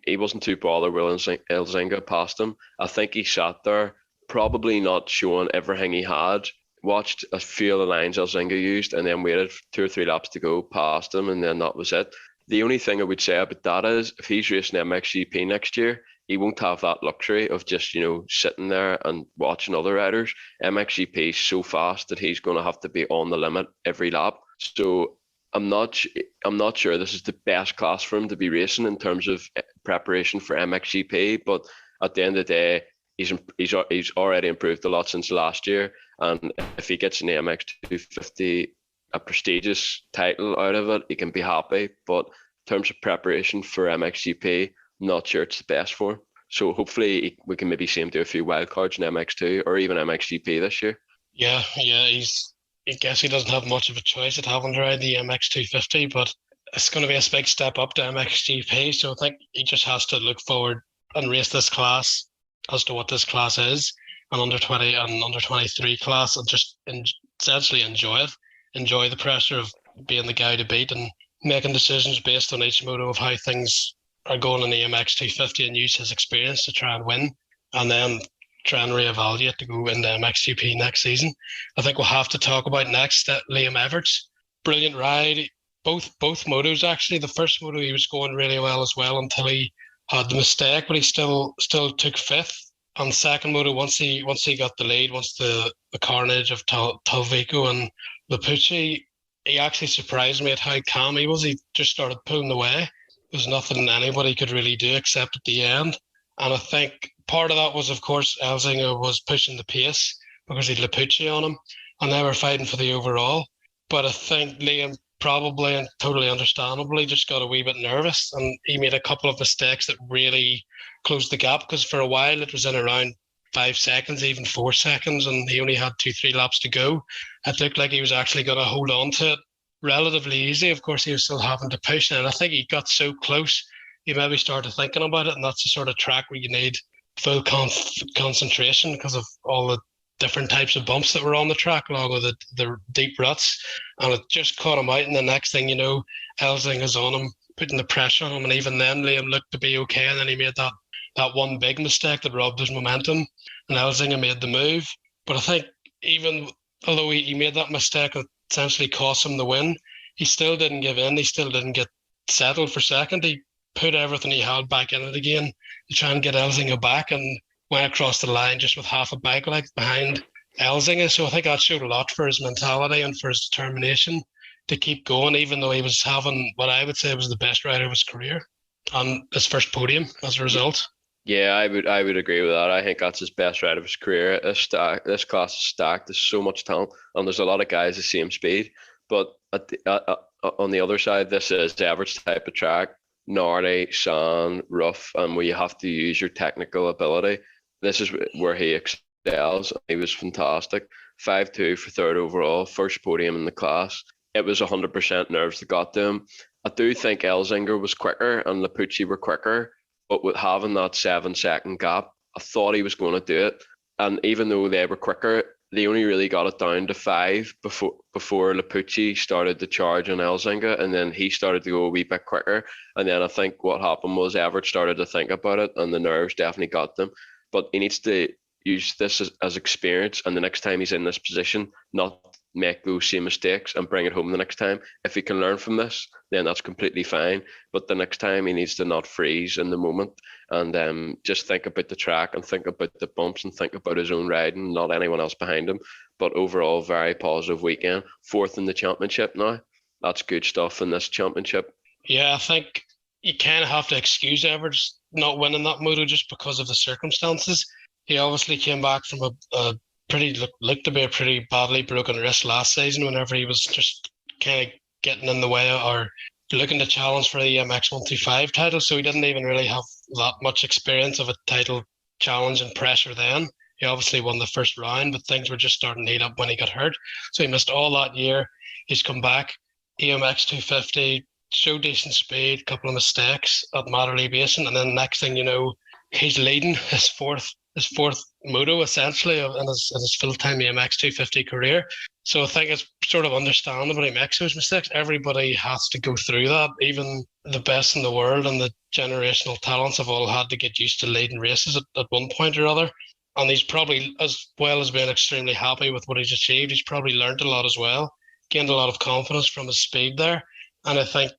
he wasn't too bothered when Elzinga passed him. I think he sat there, probably not showing everything he had, watched a few of the lines Elzinga used, and then waited 2 or 3 laps to go past him, and then that was it. The only thing I would say about that is, if he's racing MXGP next year, he won't have that luxury of just, you know, sitting there and watching other riders. MXGP is so fast that he's going to have to be on the limit every lap. So I'm not sure this is the best class for him to be racing in terms of preparation for MXGP. But at the end of the day, he's already improved a lot since last year. And if he gets an MX 250, a prestigious title out of it, he can be happy. But terms of preparation for MXGP, I'm not sure it's the best for him. So hopefully we can maybe see him do a few wild cards in MX2 or even MXGP this year. Yeah, I guess he doesn't have much of a choice at having to ride the MX250, but it's going to be a big step up to MXGP. So I think he just has to look forward and race this class as to what this class is, an under 20 and under 23 class, and just essentially enjoy it. Enjoy the pressure of being the guy to beat and making decisions based on each moto of how things are going in the MX250 and use his experience to try and win, and then try and reevaluate to go into MXGP next season. I think we'll have to talk about next Liam Everts. Brilliant ride. Both motos actually. The first moto he was going really well as well until he had the mistake, but he still took fifth. On the second moto, once he got the lead, once the carnage of Talvico and Lapucci, he actually surprised me at how calm he was. He just started pulling away. There's nothing anybody could really do except at the end. And I think part of that was, of course, Elzinga was pushing the pace because he had Lapucci on him, and they were fighting for the overall. But I think Liam probably and totally understandably just got a wee bit nervous, and he made a couple of mistakes that really closed the gap, because for a while it was in around 5 seconds, even 4 seconds, and he only had 2-3 laps to go. It looked like he was actually going to hold on to it relatively easy. Of course, he was still having to push, and I think he got so close, he maybe started thinking about it, and that's the sort of track where you need full concentration because of all the different types of bumps that were on the track, along with the deep ruts, and it just caught him out. And the next thing you know, Elzinga's on him, putting the pressure on him, and even then Liam looked to be okay, and then he made that one big mistake that robbed his momentum, and Elzinga made the move. But I think even although he made that mistake that essentially cost him the win, he still didn't give in. He still didn't get settled for second. He put everything he had back in it again to try and get Elzinga back, and went across the line just with half a bike length behind Elzinga. So I think that showed a lot for his mentality and for his determination to keep going, even though he was having what I would say was the best ride of his career and his first podium as a result. Yeah, I would agree with that. I think that's his best ride of his career. This class is stacked. There's so much talent, and there's a lot of guys the same speed. But on the other side, this is Everts type of track, gnarly, sand, rough, and where you have to use your technical ability. This is where he excels. He was fantastic. 5-2 for third overall, first podium in the class. It was 100% nerves that got to him. I do think Elzinga was quicker and Lapucci were quicker, but with having that 7-second gap, I thought he was going to do it. And even though they were quicker, they only really got it down to 5 before Lapucci started to charge on Elzinga, and then he started to go a wee bit quicker. And then I think what happened was Everett started to think about it, and the nerves definitely got them. But he needs to use this as experience, and the next time he's in this position, not make those same mistakes and bring it home the next time. If he can learn from this, then that's completely fine. But the next time he needs to not freeze in the moment and just think about the track and think about the bumps and think about his own riding, not anyone else behind him. But overall, very positive weekend. 4th in the championship now. That's good stuff in this championship. Yeah, I think you kind of have to excuse Everts not winning that moto just because of the circumstances. He obviously came back from a looked to be a pretty badly broken wrist last season, whenever he was just kind of getting in the way or looking to challenge for the MX125 title. So he didn't even really have that much experience of a title challenge and pressure then. He obviously won the first round, but things were just starting to heat up when he got hurt. So he missed all that year. He's come back, EMX 250, showed decent speed, couple of mistakes at Matterley Basin, and then next thing you know, he's leading his fourth moto essentially in his full-time EMX 250 career. So I think it's sort of understandable he makes those mistakes. Everybody has to go through that. Even the best in the world and the generational talents have all had to get used to leading races at one point or other. And he's probably, as well as being extremely happy with what he's achieved, he's probably learned a lot as well, gained a lot of confidence from his speed there. And I think,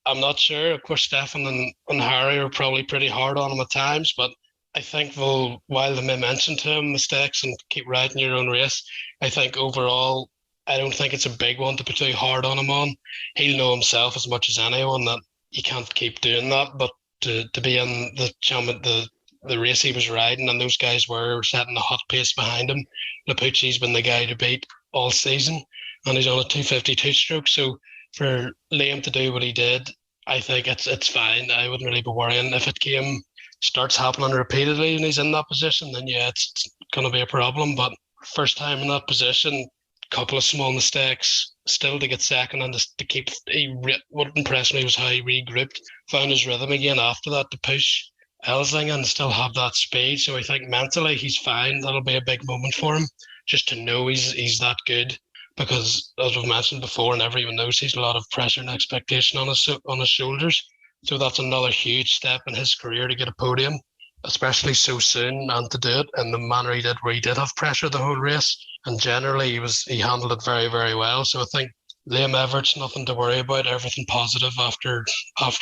I'm not sure, of course, Stefan and Harry are probably pretty hard on him at times, but I think while they may mention to him mistakes and keep riding your own race, I think overall, I don't think it's a big one to be too hard on him on. He'll know himself as much as anyone that he can't keep doing that, but to be in the race he was riding, and those guys were setting a hot pace behind him. Lapucci's been the guy to beat all season, and he's on a 252 stroke. So for Liam to do what he did, I think it's fine. I wouldn't really be worrying if it starts happening repeatedly and he's in that position. Then yeah, it's going to be a problem. But first time in that position, couple of small mistakes, still to get second and to keep. What impressed me was how he regrouped, found his rhythm again after that to push Elsing and still have that speed. So I think mentally he's fine. That'll be a big moment for him, just to know he's that good. Because as we've mentioned before, and everyone knows, he's a lot of pressure and expectation on his shoulders. So that's another huge step in his career to get a podium, especially so soon, and to do it in the manner he did, where he did have pressure the whole race. And generally, he handled it very, very well. So I think Liam Everett's nothing to worry about. Everything positive after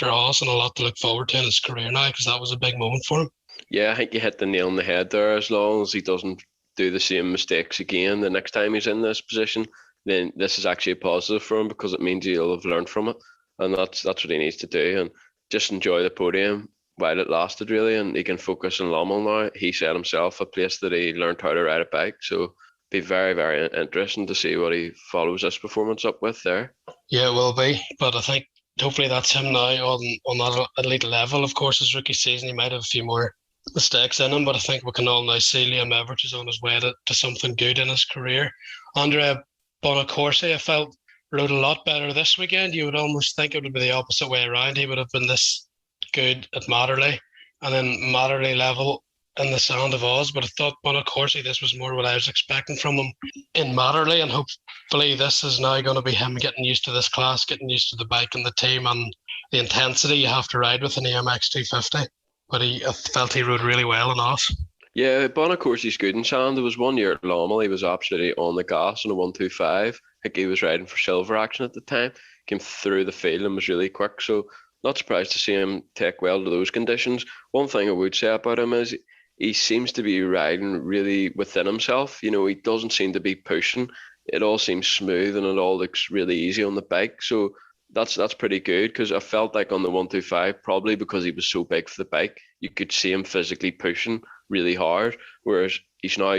Oss, and a lot to look forward to in his career now, because that was a big moment for him. Yeah, I think you hit the nail on the head there. As long as he doesn't do the same mistakes again the next time he's in this position, then this is actually a positive for him, because it means he'll have learned from it, and that's what he needs to do, and just enjoy the podium while it lasted, really, and he can focus on Lommel now. He said himself a place that he learned how to ride a bike, so be very, very interesting to see what he follows this performance up with there. Yeah, it will be, but I think hopefully that's him now on that elite level. Of course, his rookie season, he might have a few more mistakes in him, but I think we can all now see Liam Everett is on his way to something good in his career. Andrea Bonacorsi, I felt, rode a lot better this weekend. You would almost think it would be the opposite way around. He would have been this good at Matterley, and then Matterley level in the Sound of Oz, but I thought Bonacorsi, this was more what I was expecting from him in Matterley, and hopefully this is now going to be him getting used to this class, getting used to the bike and the team and the intensity you have to ride with an AMX 250. But I felt he rode really well in Oz. Yeah, Bonacorsi's good in Sound. There was 1 year at Lommel, he was absolutely on the gas on a 125. I think he was riding for silver action at the time, came through the field and was really quick, so not surprised to see him take well to those conditions. One thing I would say about him is he seems to be riding really within himself. You know, he doesn't seem to be pushing. It all seems smooth and it all looks really easy on the bike. So that's pretty good, because I felt like on the 125, probably because he was so big for the bike, you could see him physically pushing really hard, whereas he's now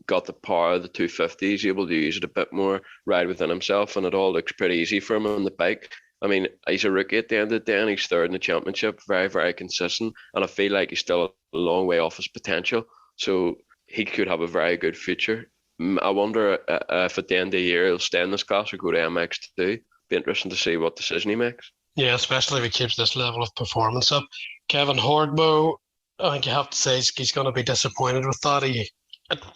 got the power of the 250. He's able to use it a bit more, ride within himself, and it all looks pretty easy for him on the bike. I mean, he's a rookie at the end of the day, and he's third in the championship, very, very consistent, and I feel like he's still a long way off his potential, so he could have a very good future. I wonder if at the end of the year he'll stay in this class or go to MX2. Be interesting to see what decision he makes. Yeah, especially if he keeps this level of performance up. Kevin Horgmo, I think you have to say he's going to be disappointed with that. It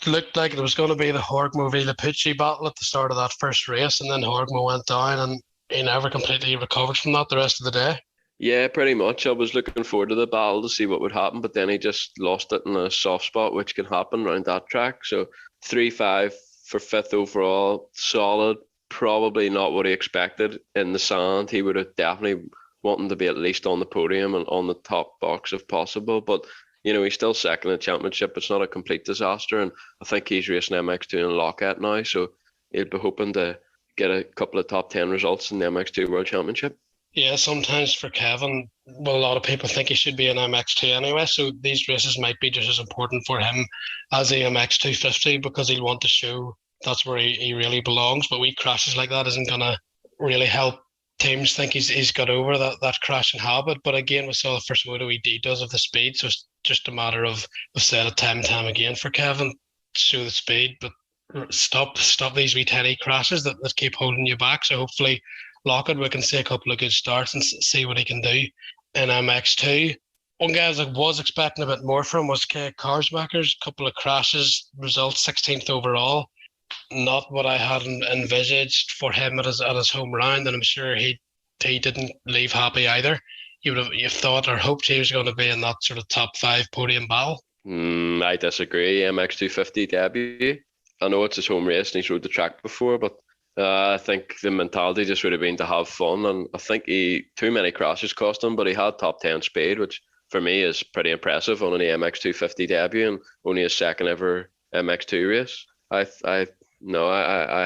looked like it was going to be the Horgmo Villapucci battle at the start of that first race, and then Horgmo went down and he never completely recovered from that the rest of the day. Yeah, pretty much. I was looking forward to the battle to see what would happen, but then he just lost it in a soft spot, which can happen around that track. So 3-5 for fifth overall, solid. Probably not what he expected in the Sand. He would have definitely wanted to be at least on the podium and on the top box if possible. But, you know, he's still second in the championship. It's not a complete disaster. And I think he's racing MX2 in Lockett now. So he'll be hoping to get a couple of top 10 results in the MX2 World Championship. Yeah, sometimes for Kevin, well, a lot of people think he should be an MX2 anyway, so these races might be just as important for him as a MX 250, because he'll want to show that's where he really belongs. But wee crashes like that isn't going to really help teams think he's got over that crashing habit. But again, we saw the first moto he does of the speed, so it's just a matter of, we've said it time and time again for Kevin, show the speed, but stop these wee tiny crashes that keep holding you back. So hopefully Lockett, we can see a couple of good starts and see what he can do in MX2. One guy I was expecting a bit more from was Kay Karsmakers. A couple of crashes, results 16th overall. Not what I had envisaged for him at his home round, and I'm sure he didn't leave happy either. You've thought or hoped he was going to be in that sort of top 5 podium battle. I disagree. MX 250 debut. I know it's his home race and he's rode the track before, but I think the mentality just would have been to have fun, and I think too many crashes cost him, but he had top 10 speed, which for me is pretty impressive on an MX 250 debut and only his second ever MX2 race. I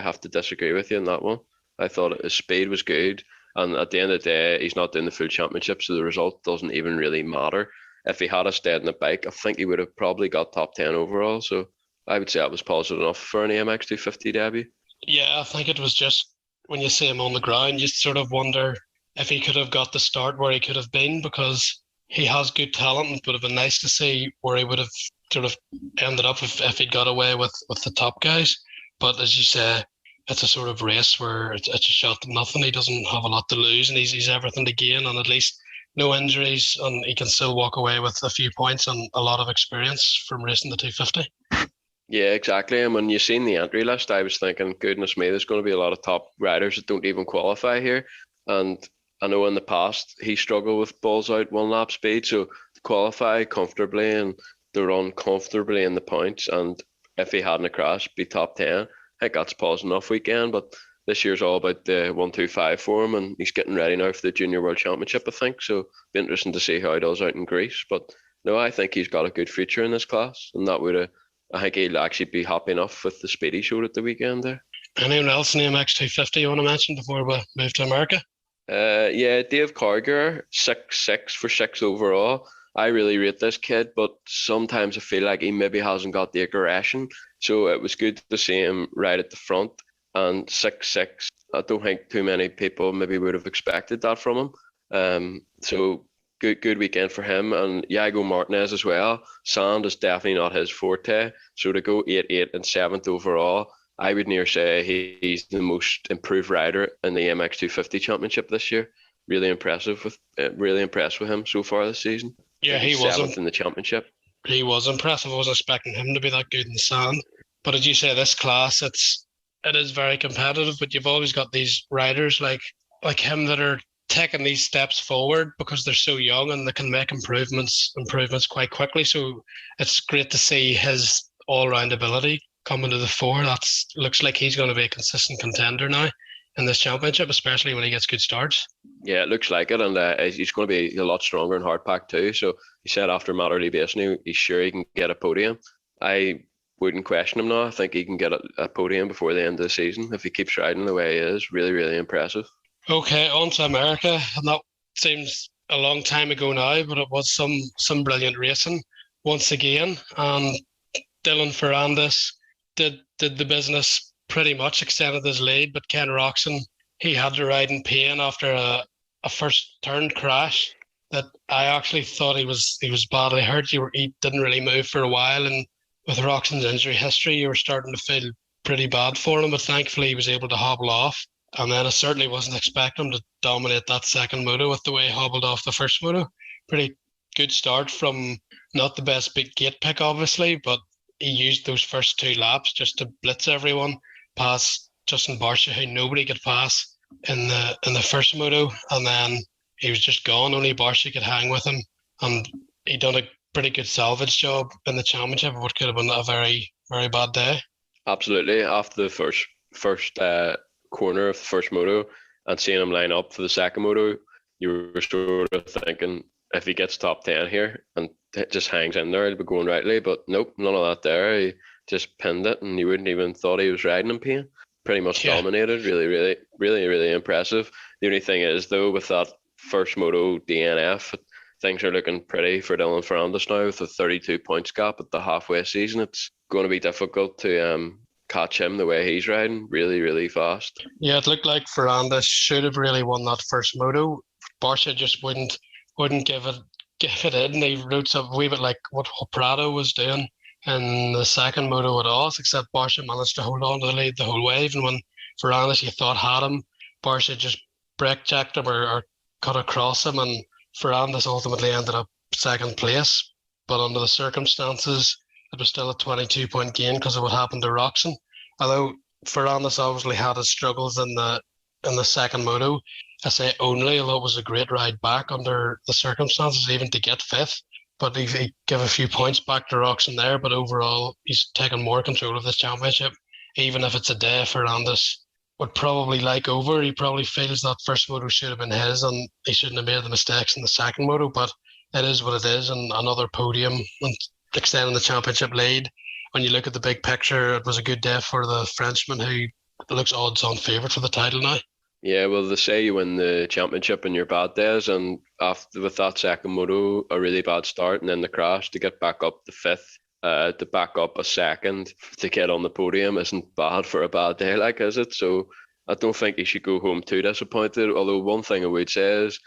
have to disagree with you on that one. I thought his speed was good, and at the end of the day, he's not doing the full championship, so the result doesn't even really matter. If he had stayed in the bike, I think he would have probably got top 10 overall, so I would say that was positive enough for an AMX 250 debut. Yeah, I think it was just when you see him on the ground, you sort of wonder if he could have got the start where he could have been, because he has good talent. It would have been nice to see where he would have sort of ended up if he'd got away with the top guys. But as you say, it's a sort of race where it's a shot to nothing. He doesn't have a lot to lose, and he's everything to gain, and at least no injuries, and he can still walk away with a few points and a lot of experience from racing the 250. Yeah, exactly. And when you seen the entry list, I was thinking, goodness me, there's going to be a lot of top riders that don't even qualify here. And I know in the past he struggled with balls out one lap speed, so to qualify comfortably and to run comfortably in the points, and if he hadn't crashed, be top 10. I think that's positive enough weekend, but this year's all about the 125 for him, and he's getting ready now for the Junior World Championship, I think. So be interesting to see how he does out in Greece. But no, I think he's got a good future in this class, and that would I think he'll actually be happy enough with the speed he showed at the weekend there. Anyone else in the MX250 you want to mention before we move to America? Yeah, Dave Carger, 6'6" for 6 overall. I really rate this kid, but sometimes I feel like he maybe hasn't got the aggression. So it was good to see him right at the front. And 6'6", I don't think too many people maybe would have expected that from him. So good weekend for him. And Iago Martinez as well. Sand is definitely not his forte. So to go 8-8 and 7th overall, I would near say he's the most improved rider in the MX250 Championship this year. Really impressed with him so far this season. Yeah, he was 7th in the championship. He was impressive. I wasn't expecting him to be that good in the sand. But as you say, this class, it is very competitive. But you've always got these riders like him that are taking these steps forward because they're so young and they can make improvements quite quickly. So it's great to see his all-round ability coming to the fore. Looks like he's going to be a consistent contender now in this championship, especially when he gets good starts. Yeah, it looks like it, and he's going to be a lot stronger in hardpack too. So he said after Matterley Basin, he's sure he can get a podium. I wouldn't question him now. I think he can get a podium before the end of the season if he keeps riding the way he is. Really, really impressive. Okay, on to America, and that seems a long time ago now, but it was some brilliant racing once again. And Dylan Ferrandis did the business pretty much, extended his lead, but Ken Roczen, he had to ride in pain after a first turn crash that I actually thought he was badly hurt. He didn't really move for a while, and with Roczen's injury history, you were starting to feel pretty bad for him, but thankfully he was able to hobble off. And then I certainly wasn't expecting him to dominate that second moto with the way he hobbled off the first moto. Pretty good start from not the best big gate pick, obviously, but he used those first 2 laps just to blitz everyone past Justin Barcia, who nobody could pass in the first moto, and then he was just gone. Only Barcia could hang with him, and he done a pretty good salvage job in the championship of what could have been a very, very bad day. Absolutely. After the first corner of the first moto and seeing him line up for the second moto, you were sort of thinking if he gets top 10 here and it just hangs in there, it'll be going rightly. But nope, none of that there. He just pinned it, and you wouldn't even thought he was riding in pain. Pretty much dominated. Really, really, really, really impressive. The only thing is, though, with that first moto DNF, things are looking pretty for Dylan Ferrandis now with a 32 points gap at the halfway season. It's going to be difficult to catch him the way he's riding, really, really fast. Yeah, it looked like Ferrandis should have really won that first moto. Barcia just wouldn't give it in. He rode some wee bit like what Prado was doing in the second moto at Oss, except Barcia managed to hold on to the lead the whole way. Even when Ferrandis, you thought, had him, Barcia just brake jacked him or cut across him, and Ferrandis ultimately ended up second place. But under the circumstances, it was still a 22-point gain because of what happened to Roczen. Although Ferrandis obviously had his struggles in the second moto, I say only, although it was a great ride back under the circumstances, even to get 5th. But he gave a few points back to Roczen there, but overall he's taken more control of this championship. Even if it's a day Ferrandis would probably like over, he probably feels that first moto should have been his and he shouldn't have made the mistakes in the second moto, but it is what it is, and another podium and extending the championship lead. When you look at the big picture, it was a good day for the Frenchman, who looks odds-on favourite for the title now. Yeah, well, they say you win the championship in your bad days, and after with that second moto, a really bad start, and then the crash to get back up to 5th, to back up a second to get on the podium isn't bad for a bad day, like, is it? So I don't think he should go home too disappointed. Although one thing I would say is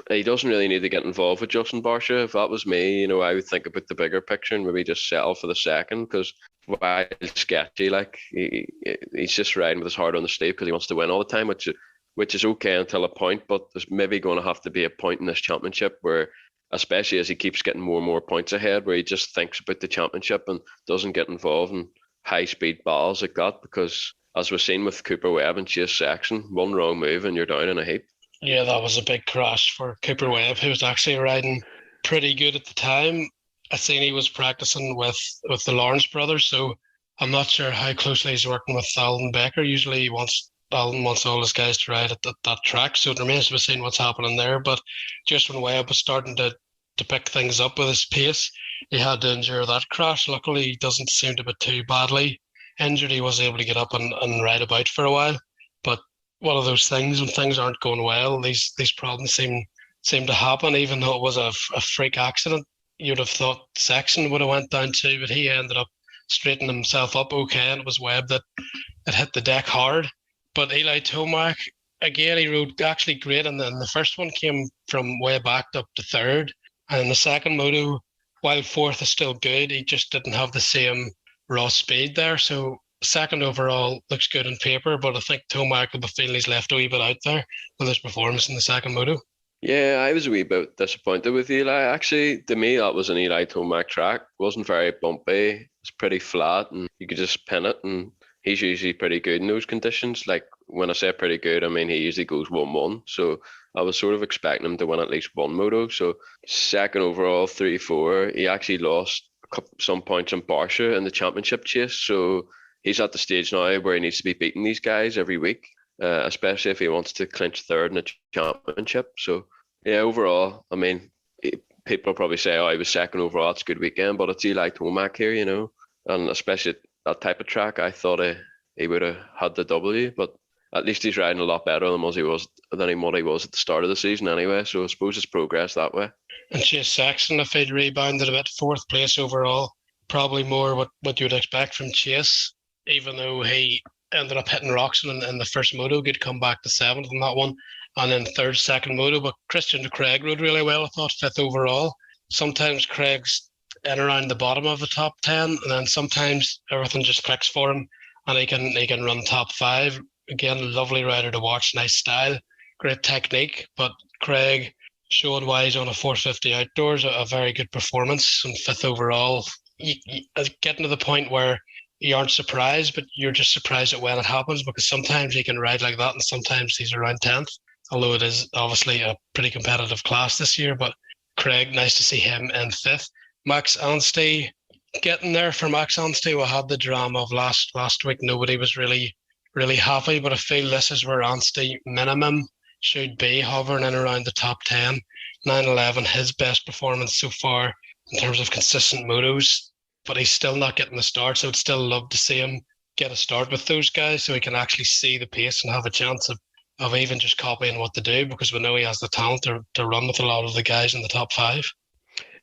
he doesn't really need to get involved with Justin Barcia. If that was me, I would think about the bigger picture and maybe just settle for the second, because while sketchy, like he's just riding with his heart on the sleeve because he wants to win all the time, which is okay until a point. But there's maybe going to have to be a point in this championship where, especially as he keeps getting more and more points ahead, where he just thinks about the championship and doesn't get involved in high speed battles like that. Because as we've seen with Cooper Webb and Chase Sexton, one wrong move and you're down in a heap. Yeah, that was a big crash for Cooper Webb, who was actually riding pretty good at the time. I seen he was practicing with the Lawrence brothers, so I'm not sure how closely he's working with Alan Becker. Usually Alan wants all his guys to ride at that track, so it remains to be seen what's happening there. But just when Webb was starting to pick things up with his pace, he had to endure that crash. Luckily, he doesn't seem to be too badly injured. He was able to get up and ride about for a while. But one of those things, when things aren't going well, these problems seem to happen, even though it was a freak accident. You'd have thought Sexton would have went down too, but he ended up straightening himself up okay, and it was Webb that hit the deck hard. But Eli Tomac, again, he rode actually great, and then the first one came from way back up to third. And in the second moto, while fourth is still good, he just didn't have the same raw speed there. So second overall looks good on paper, but I think Tomac will be feeling he's left a wee bit out there with his performance in the second moto. Yeah, I was a wee bit disappointed with Eli. Actually, to me, that was an Eli Tomac track. It wasn't very bumpy. It's pretty flat, and you could just pin it, and he's usually pretty good in those conditions. Like, when I say pretty good, I mean he usually goes 1-1. So I was sort of expecting him to win at least one moto. So second overall, 3-4. He actually lost some points on Barcia in the championship chase. So he's at the stage now where he needs to be beating these guys every week, especially if he wants to clinch third in the championship. So yeah, overall, I mean, people probably say, oh, he was second overall, it's a good weekend, but it's Eli Tomac here, and especially that type of track, I thought he would have had the W, but at least he's riding a lot better than what he was at the start of the season anyway. So I suppose it's progress that way. And Chase Sexton, if he'd rebounded a bit, fourth place overall, probably more what you would expect from Chase, even though he ended up hitting Roczen in the first moto, good come back to seventh in that one, and then third, second moto. But Christian Craig rode really well, I thought, fifth overall. Sometimes Craig's in around the bottom of the top 10, and then sometimes everything just clicks for him and he can run top 5. Again, lovely rider to watch, nice style, great technique. But Craig showing why he's on a 450 outdoors, a very good performance, and fifth overall. You getting to the point where you aren't surprised, but you're just surprised at when it happens, because sometimes he can ride like that and sometimes he's around 10th, although it is obviously a pretty competitive class this year. But Craig, nice to see him in fifth. Max Anstey, getting there for Max Anstey. We had the drama of last week. Nobody was really happy, but I feel this is where Anstey minimum should be, hovering in around the top 10. 911, his best performance so far in terms of consistent motos, but he's still not getting the start. So I'd still love to see him get a start with those guys so he can actually see the pace and have a chance of even just copying what they do, because we know he has the talent to run with a lot of the guys in the top 5.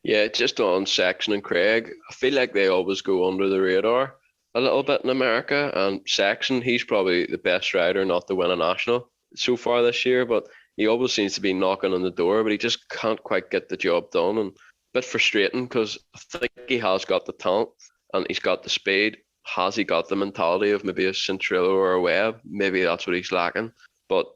Yeah, just on Sexton and Craig, I feel like they always go under the radar a little bit in America. And Sexton, he's probably the best rider not to win a national so far this year, but he always seems to be knocking on the door, but he just can't quite get the job done. And a bit frustrating, because I think he has got the talent and he's got the speed. Has he got the mentality of maybe a Centrillo or a Webb? Maybe that's what he's lacking. But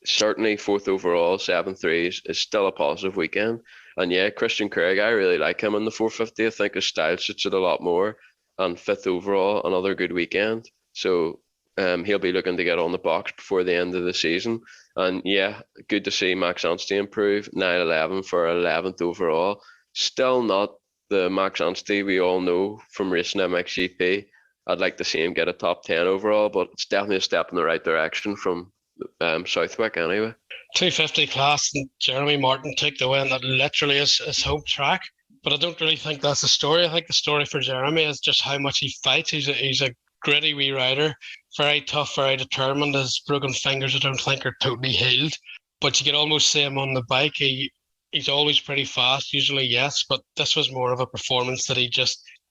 certainly fourth overall, 7-3 is still a positive weekend. And yeah, Christian Craig, I really like him in the 450. I think his style suits it a lot more. And fifth overall, another good weekend. So he'll be looking to get on the box before the end of the season. And yeah, good to see Max Anstey improve. 9-11 for 11th overall. Still not the Max Anstey we all know from racing MXGP. I'd like to see him get a top 10 overall, but it's definitely a step in the right direction from Southwick anyway. 250 class, and Jeremy Martin took the win. That literally is his home track. But I don't really think that's the story. I think the story for Jeremy is just how much he fights. He's a gritty wee rider, very tough, very determined. His broken fingers, I don't think, are totally healed. But you can almost see him on the bike. He's always pretty fast, usually, yes. But this was more of a performance that he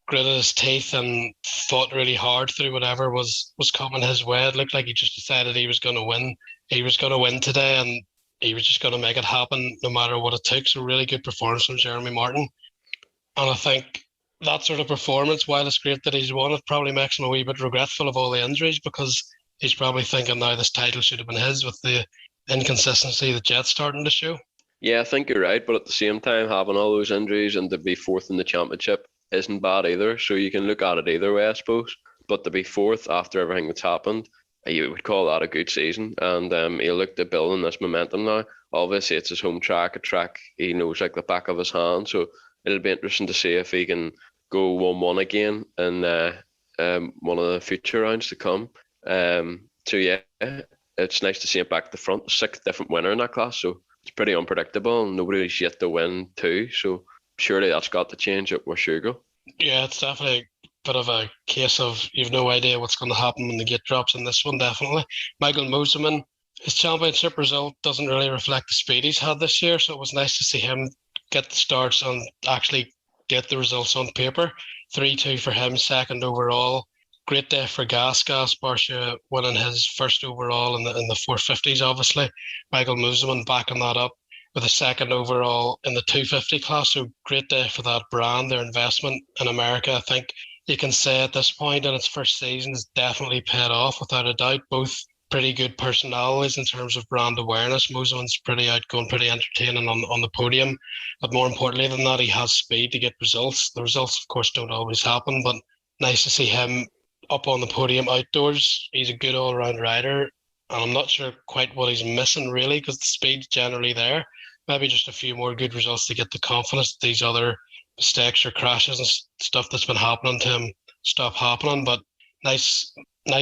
gritted his teeth and fought really hard through whatever was coming his way. It looked like he just decided he was going to win. He was going to win today, and he was just going to make it happen no matter what it took. So really good performance from Jeremy Martin. And I think that sort of performance, while it's great that he's won, it probably makes him a wee bit regretful of all the injuries, because he's probably thinking now this title should have been his with the inconsistency that Jet's starting to show. Yeah, I think you're right, but at the same time, having all those injuries and to be fourth in the championship isn't bad either. So you can look at it either way, I suppose. But to be fourth after everything that's happened, you would call that a good season. And he'll look to building this momentum now. Obviously, it's his home track, a track he knows like the back of his hand. So it'll be interesting to see if he can go 1-1 again in one of the future rounds to come. So yeah, it's nice to see him back at the front. 6th different winner in that class, so it's pretty unpredictable, and nobody's yet to win too. So surely that's got to change at Washugo. Yeah, it's definitely a bit of a case of you've no idea what's going to happen when the gate drops in this one, definitely. Michael Moseman, his championship result doesn't really reflect the speed he's had this year, so it was nice to see him get the starts and actually get the results on paper. 3-2 for him, 2nd overall. Great day for Gas Barsha winning his 1st overall in the 450s, obviously. Michael Moseman backing that up with a 2nd overall in the 250 class. So great day for that brand. Their investment in America, I think you can say at this point in its first season, is definitely paid off without a doubt. Both pretty good personalities in terms of brand awareness. Moseman's pretty outgoing, pretty entertaining on the podium. But more importantly than that, he has speed to get results. The results, of course, don't always happen, but nice to see him up on the podium outdoors. He's a good all-round rider, and I'm not sure quite what he's missing really, because the speed's generally there. Maybe just a few more good results to get the confidence that these other mistakes or crashes and stuff that's been happening to him stop happening. But nice,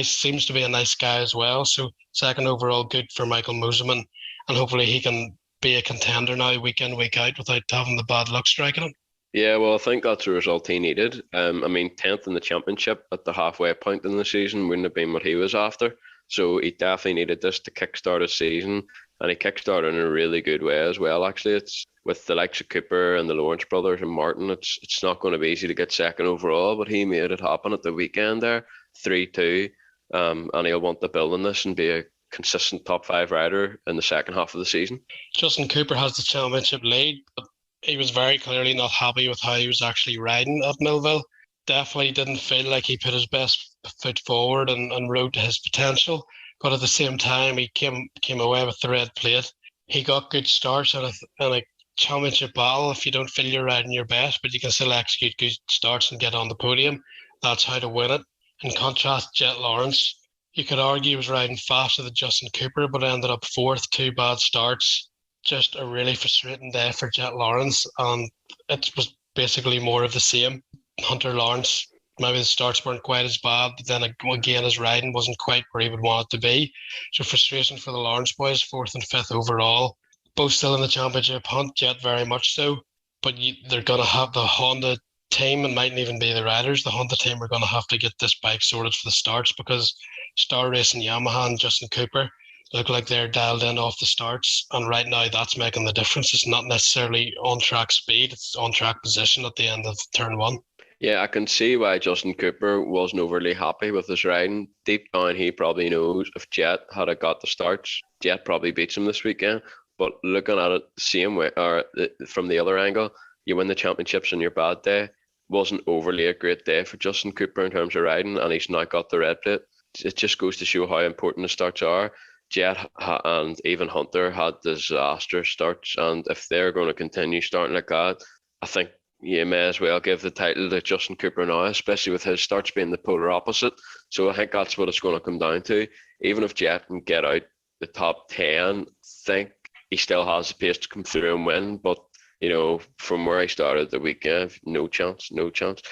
seems to be a nice guy as well. So 2nd overall, good for Michael Moseman, and hopefully he can be a contender now week in, week out without having the bad luck striking him. Yeah, well, I think that's the result he needed. 10th in the championship at the halfway point in the season wouldn't have been what he was after. So he definitely needed this to kickstart his season, and he kickstarted in a really good way as well. Actually, it's with the likes of Cooper and the Lawrence brothers and Martin. It's not going to be easy to get 2nd overall, but he made it happen at the weekend there, 3-2, and he'll want to build on this and be a consistent top 5 rider in the second half of the season. Justin Cooper has the championship lead, but he was very clearly not happy with how he was actually riding at Millville. Definitely didn't feel like he put his best foot forward and rode to his potential. But at the same time, he came away with the red plate. He got good starts in a championship battle. If you don't feel you're riding your best, but you can still execute good starts and get on the podium, that's how to win it. In contrast, Jet Lawrence, you could argue he was riding faster than Justin Cooper, but ended up 4th, 2 bad starts. Just a really frustrating day for Jet Lawrence, and it was basically more of the same. Hunter Lawrence, maybe the starts weren't quite as bad, but then again his riding wasn't quite where he would want it to be. So frustration for the Lawrence boys, 4th and 5th overall. Both still in the championship hunt, Jet very much so, but they're going to have the Honda team, and mightn't even be the riders. The Honda team are going to have to get this bike sorted for the starts, because Star Racing Yamaha and Justin Cooper look like they're dialed in off the starts, and right now that's making the difference. It's not necessarily on-track speed, it's on-track position at the end of turn 1. Yeah, I can see why Justin Cooper wasn't overly happy with his riding. Deep down, he probably knows if Jet had got the starts, Jet probably beats him this weekend. But looking at it the same way, or from the other angle, you win the championships on your bad day. Wasn't overly a great day for Justin Cooper in terms of riding, and he's not got the red plate. It just goes to show how important the starts are. Jet and even Hunter had disastrous starts, and if they're going to continue starting like that, I think you may as well give the title to Justin Cooper now, especially with his starts being the polar opposite. So I think that's what it's going to come down to. Even if Jet can get out the top 10, I think he still has the pace to come through and win. But, you know, from where he started the weekend, no chance,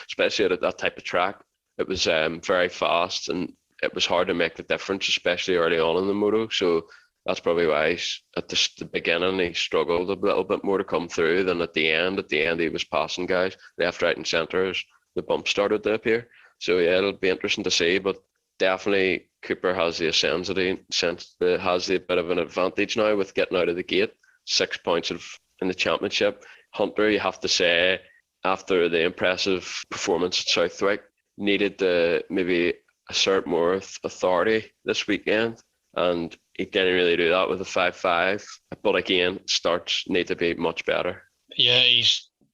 especially at that type of track. It was very fast, and it was hard to make the difference, especially early on in the moto. So that's probably why at the beginning he struggled a little bit more to come through than at the end. At the end, he was passing guys left, right, and centre as the bumps started to appear. So yeah, it'll be interesting to see. But definitely Cooper has the ascendancy, has the bit of an advantage now with getting out of the gate. 6 points in the championship. Hunter, you have to say, after the impressive performance at Southwick, needed to maybe assert more authority this weekend, and he didn't really do that with a 5-5. But again, starts need to be much better. Yeah, he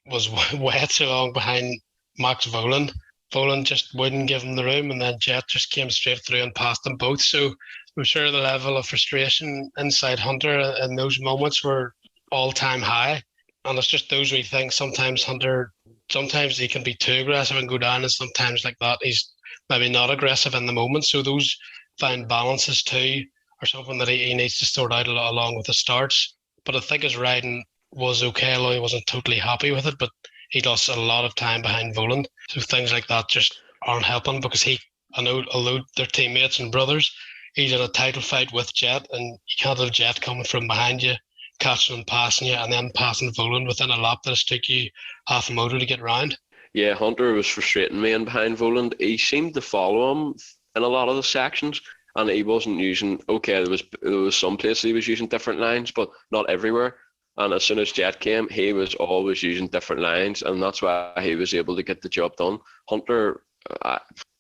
was way too long behind Max Voland. Voland just wouldn't give him the room, and then Jet just came straight through and passed them both. So I'm sure the level of frustration inside Hunter in those moments were all-time high. And it's just those wee things. Sometimes Hunter, sometimes he can be too aggressive and go down, and sometimes like that he's maybe not aggressive in the moment. So those fine balances too are something that he needs to sort out along with the starts. But I think his riding was okay, although he wasn't totally happy with it. But he lost a lot of time behind Voland. So things like that just aren't helping, because I know, although they're teammates and brothers, he's in a title fight with Jet, and you can't have Jet coming from behind you, catching and passing you, and then passing Voland within a lap that has took you half a moto to get round. Yeah, Hunter was frustrating me in behind Voland. He seemed to follow him in a lot of the sections, and he wasn't using, okay, there was some places he was using different lines, but not everywhere. And as soon as Jet came, he was always using different lines, and that's why he was able to get the job done. Hunter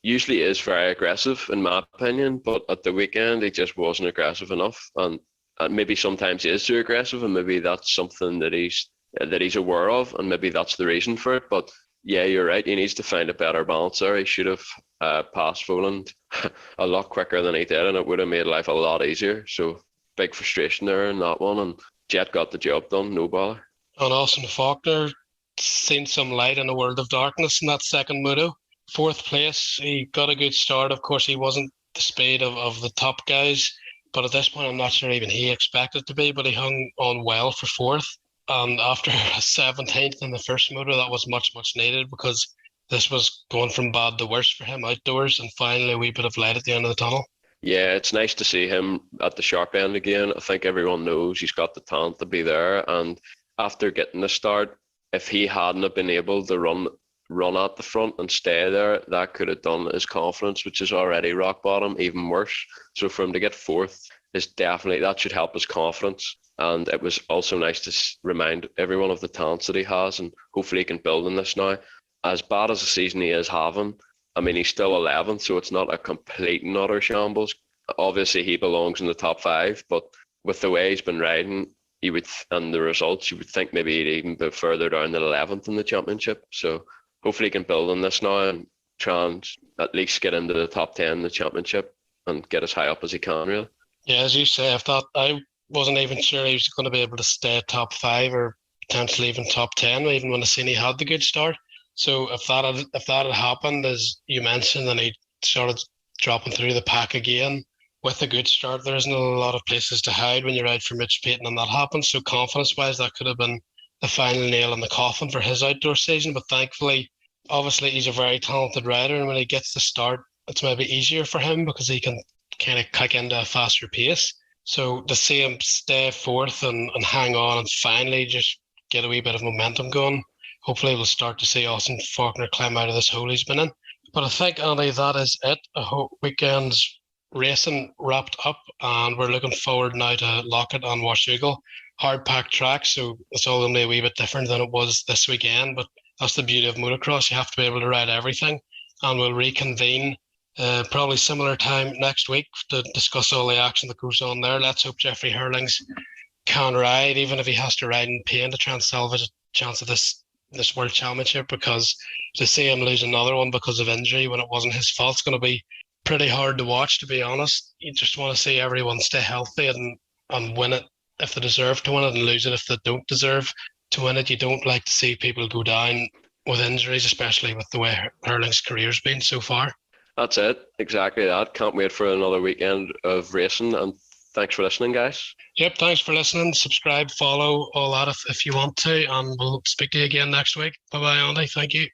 usually is very aggressive, in my opinion, but at the weekend, he just wasn't aggressive enough. And maybe sometimes he is too aggressive, and maybe that's something that he's aware of, and maybe that's the reason for it. But yeah, you're right. He needs to find a better balance there. He should have passed Voland a lot quicker than he did, and it would have made life a lot easier. So big frustration there in that one, and Jet got the job done, no bother. And Austin Faulkner seen some light in a world of darkness in that second moto. 4th place, he got a good start. Of course, he wasn't the speed of the top guys, but at this point, I'm not sure even he expected to be, but he hung on well for 4th. And after a 17th in the first moto, that was much, much needed, because this was going from bad to worse for him outdoors, and finally a wee bit of light at the end of the tunnel. Yeah, it's nice to see him at the sharp end again. I think everyone knows he's got the talent to be there. And after getting the start, if he hadn't have been able to run at the front and stay there, that could have done his confidence, which is already rock bottom, even worse. So for him to get 4th is definitely, that should help his confidence. And it was also nice to remind everyone of the talents that he has, and hopefully he can build on this now. As bad as the season he is having, I mean, he's still 11th, so it's not a complete and utter shambles. Obviously, he belongs in the top 5, but with the way he's been riding, and the results, you would think maybe he'd even be further down than 11th in the championship. So hopefully he can build on this now and try and at least get into the top 10 in the championship and get as high up as he can, really. Yeah, as you say, I wasn't even sure he was going to be able to stay top 5 or potentially even top 10, even when I seen he had the good start. So if that had happened, as you mentioned, and he started dropping through the pack again with a good start, there isn't a lot of places to hide when you're out for Mitch Payton, and that happens. So confidence-wise, that could have been the final nail in the coffin for his outdoor season. But thankfully, obviously, he's a very talented rider, and when he gets the start, it's maybe easier for him because he can kind of kick into a faster pace. So to see him stay 4th and hang on and finally just get a wee bit of momentum going, hopefully we'll start to see Austin Faulkner climb out of this hole he's been in. But I think, Andy, that is it. I hope weekend's racing wrapped up, and we're looking forward now to Lockett and Washougal. Hard-packed track, so it's all going to be a wee bit different than it was this weekend, but that's the beauty of motocross. You have to be able to ride everything, and we'll reconvene probably similar time next week to discuss all the action that goes on there. Let's hope Jeffrey Herlings can ride, even if he has to ride in pain, to try and salvage a chance of this World Championship, because to see him lose another one because of injury when it wasn't his fault is going to be pretty hard to watch, to be honest. You just want to see everyone stay healthy and win it if they deserve to win it, and lose it if they don't deserve to win it. You don't like to see people go down with injuries, especially with the way Herling's career's been so far. That's it. Exactly that. Can't wait for another weekend of racing, and thanks for listening, guys. Yep, thanks for listening. Subscribe, follow, all that if you want to, and we'll speak to you again next week. Bye-bye, Andy. Thank you.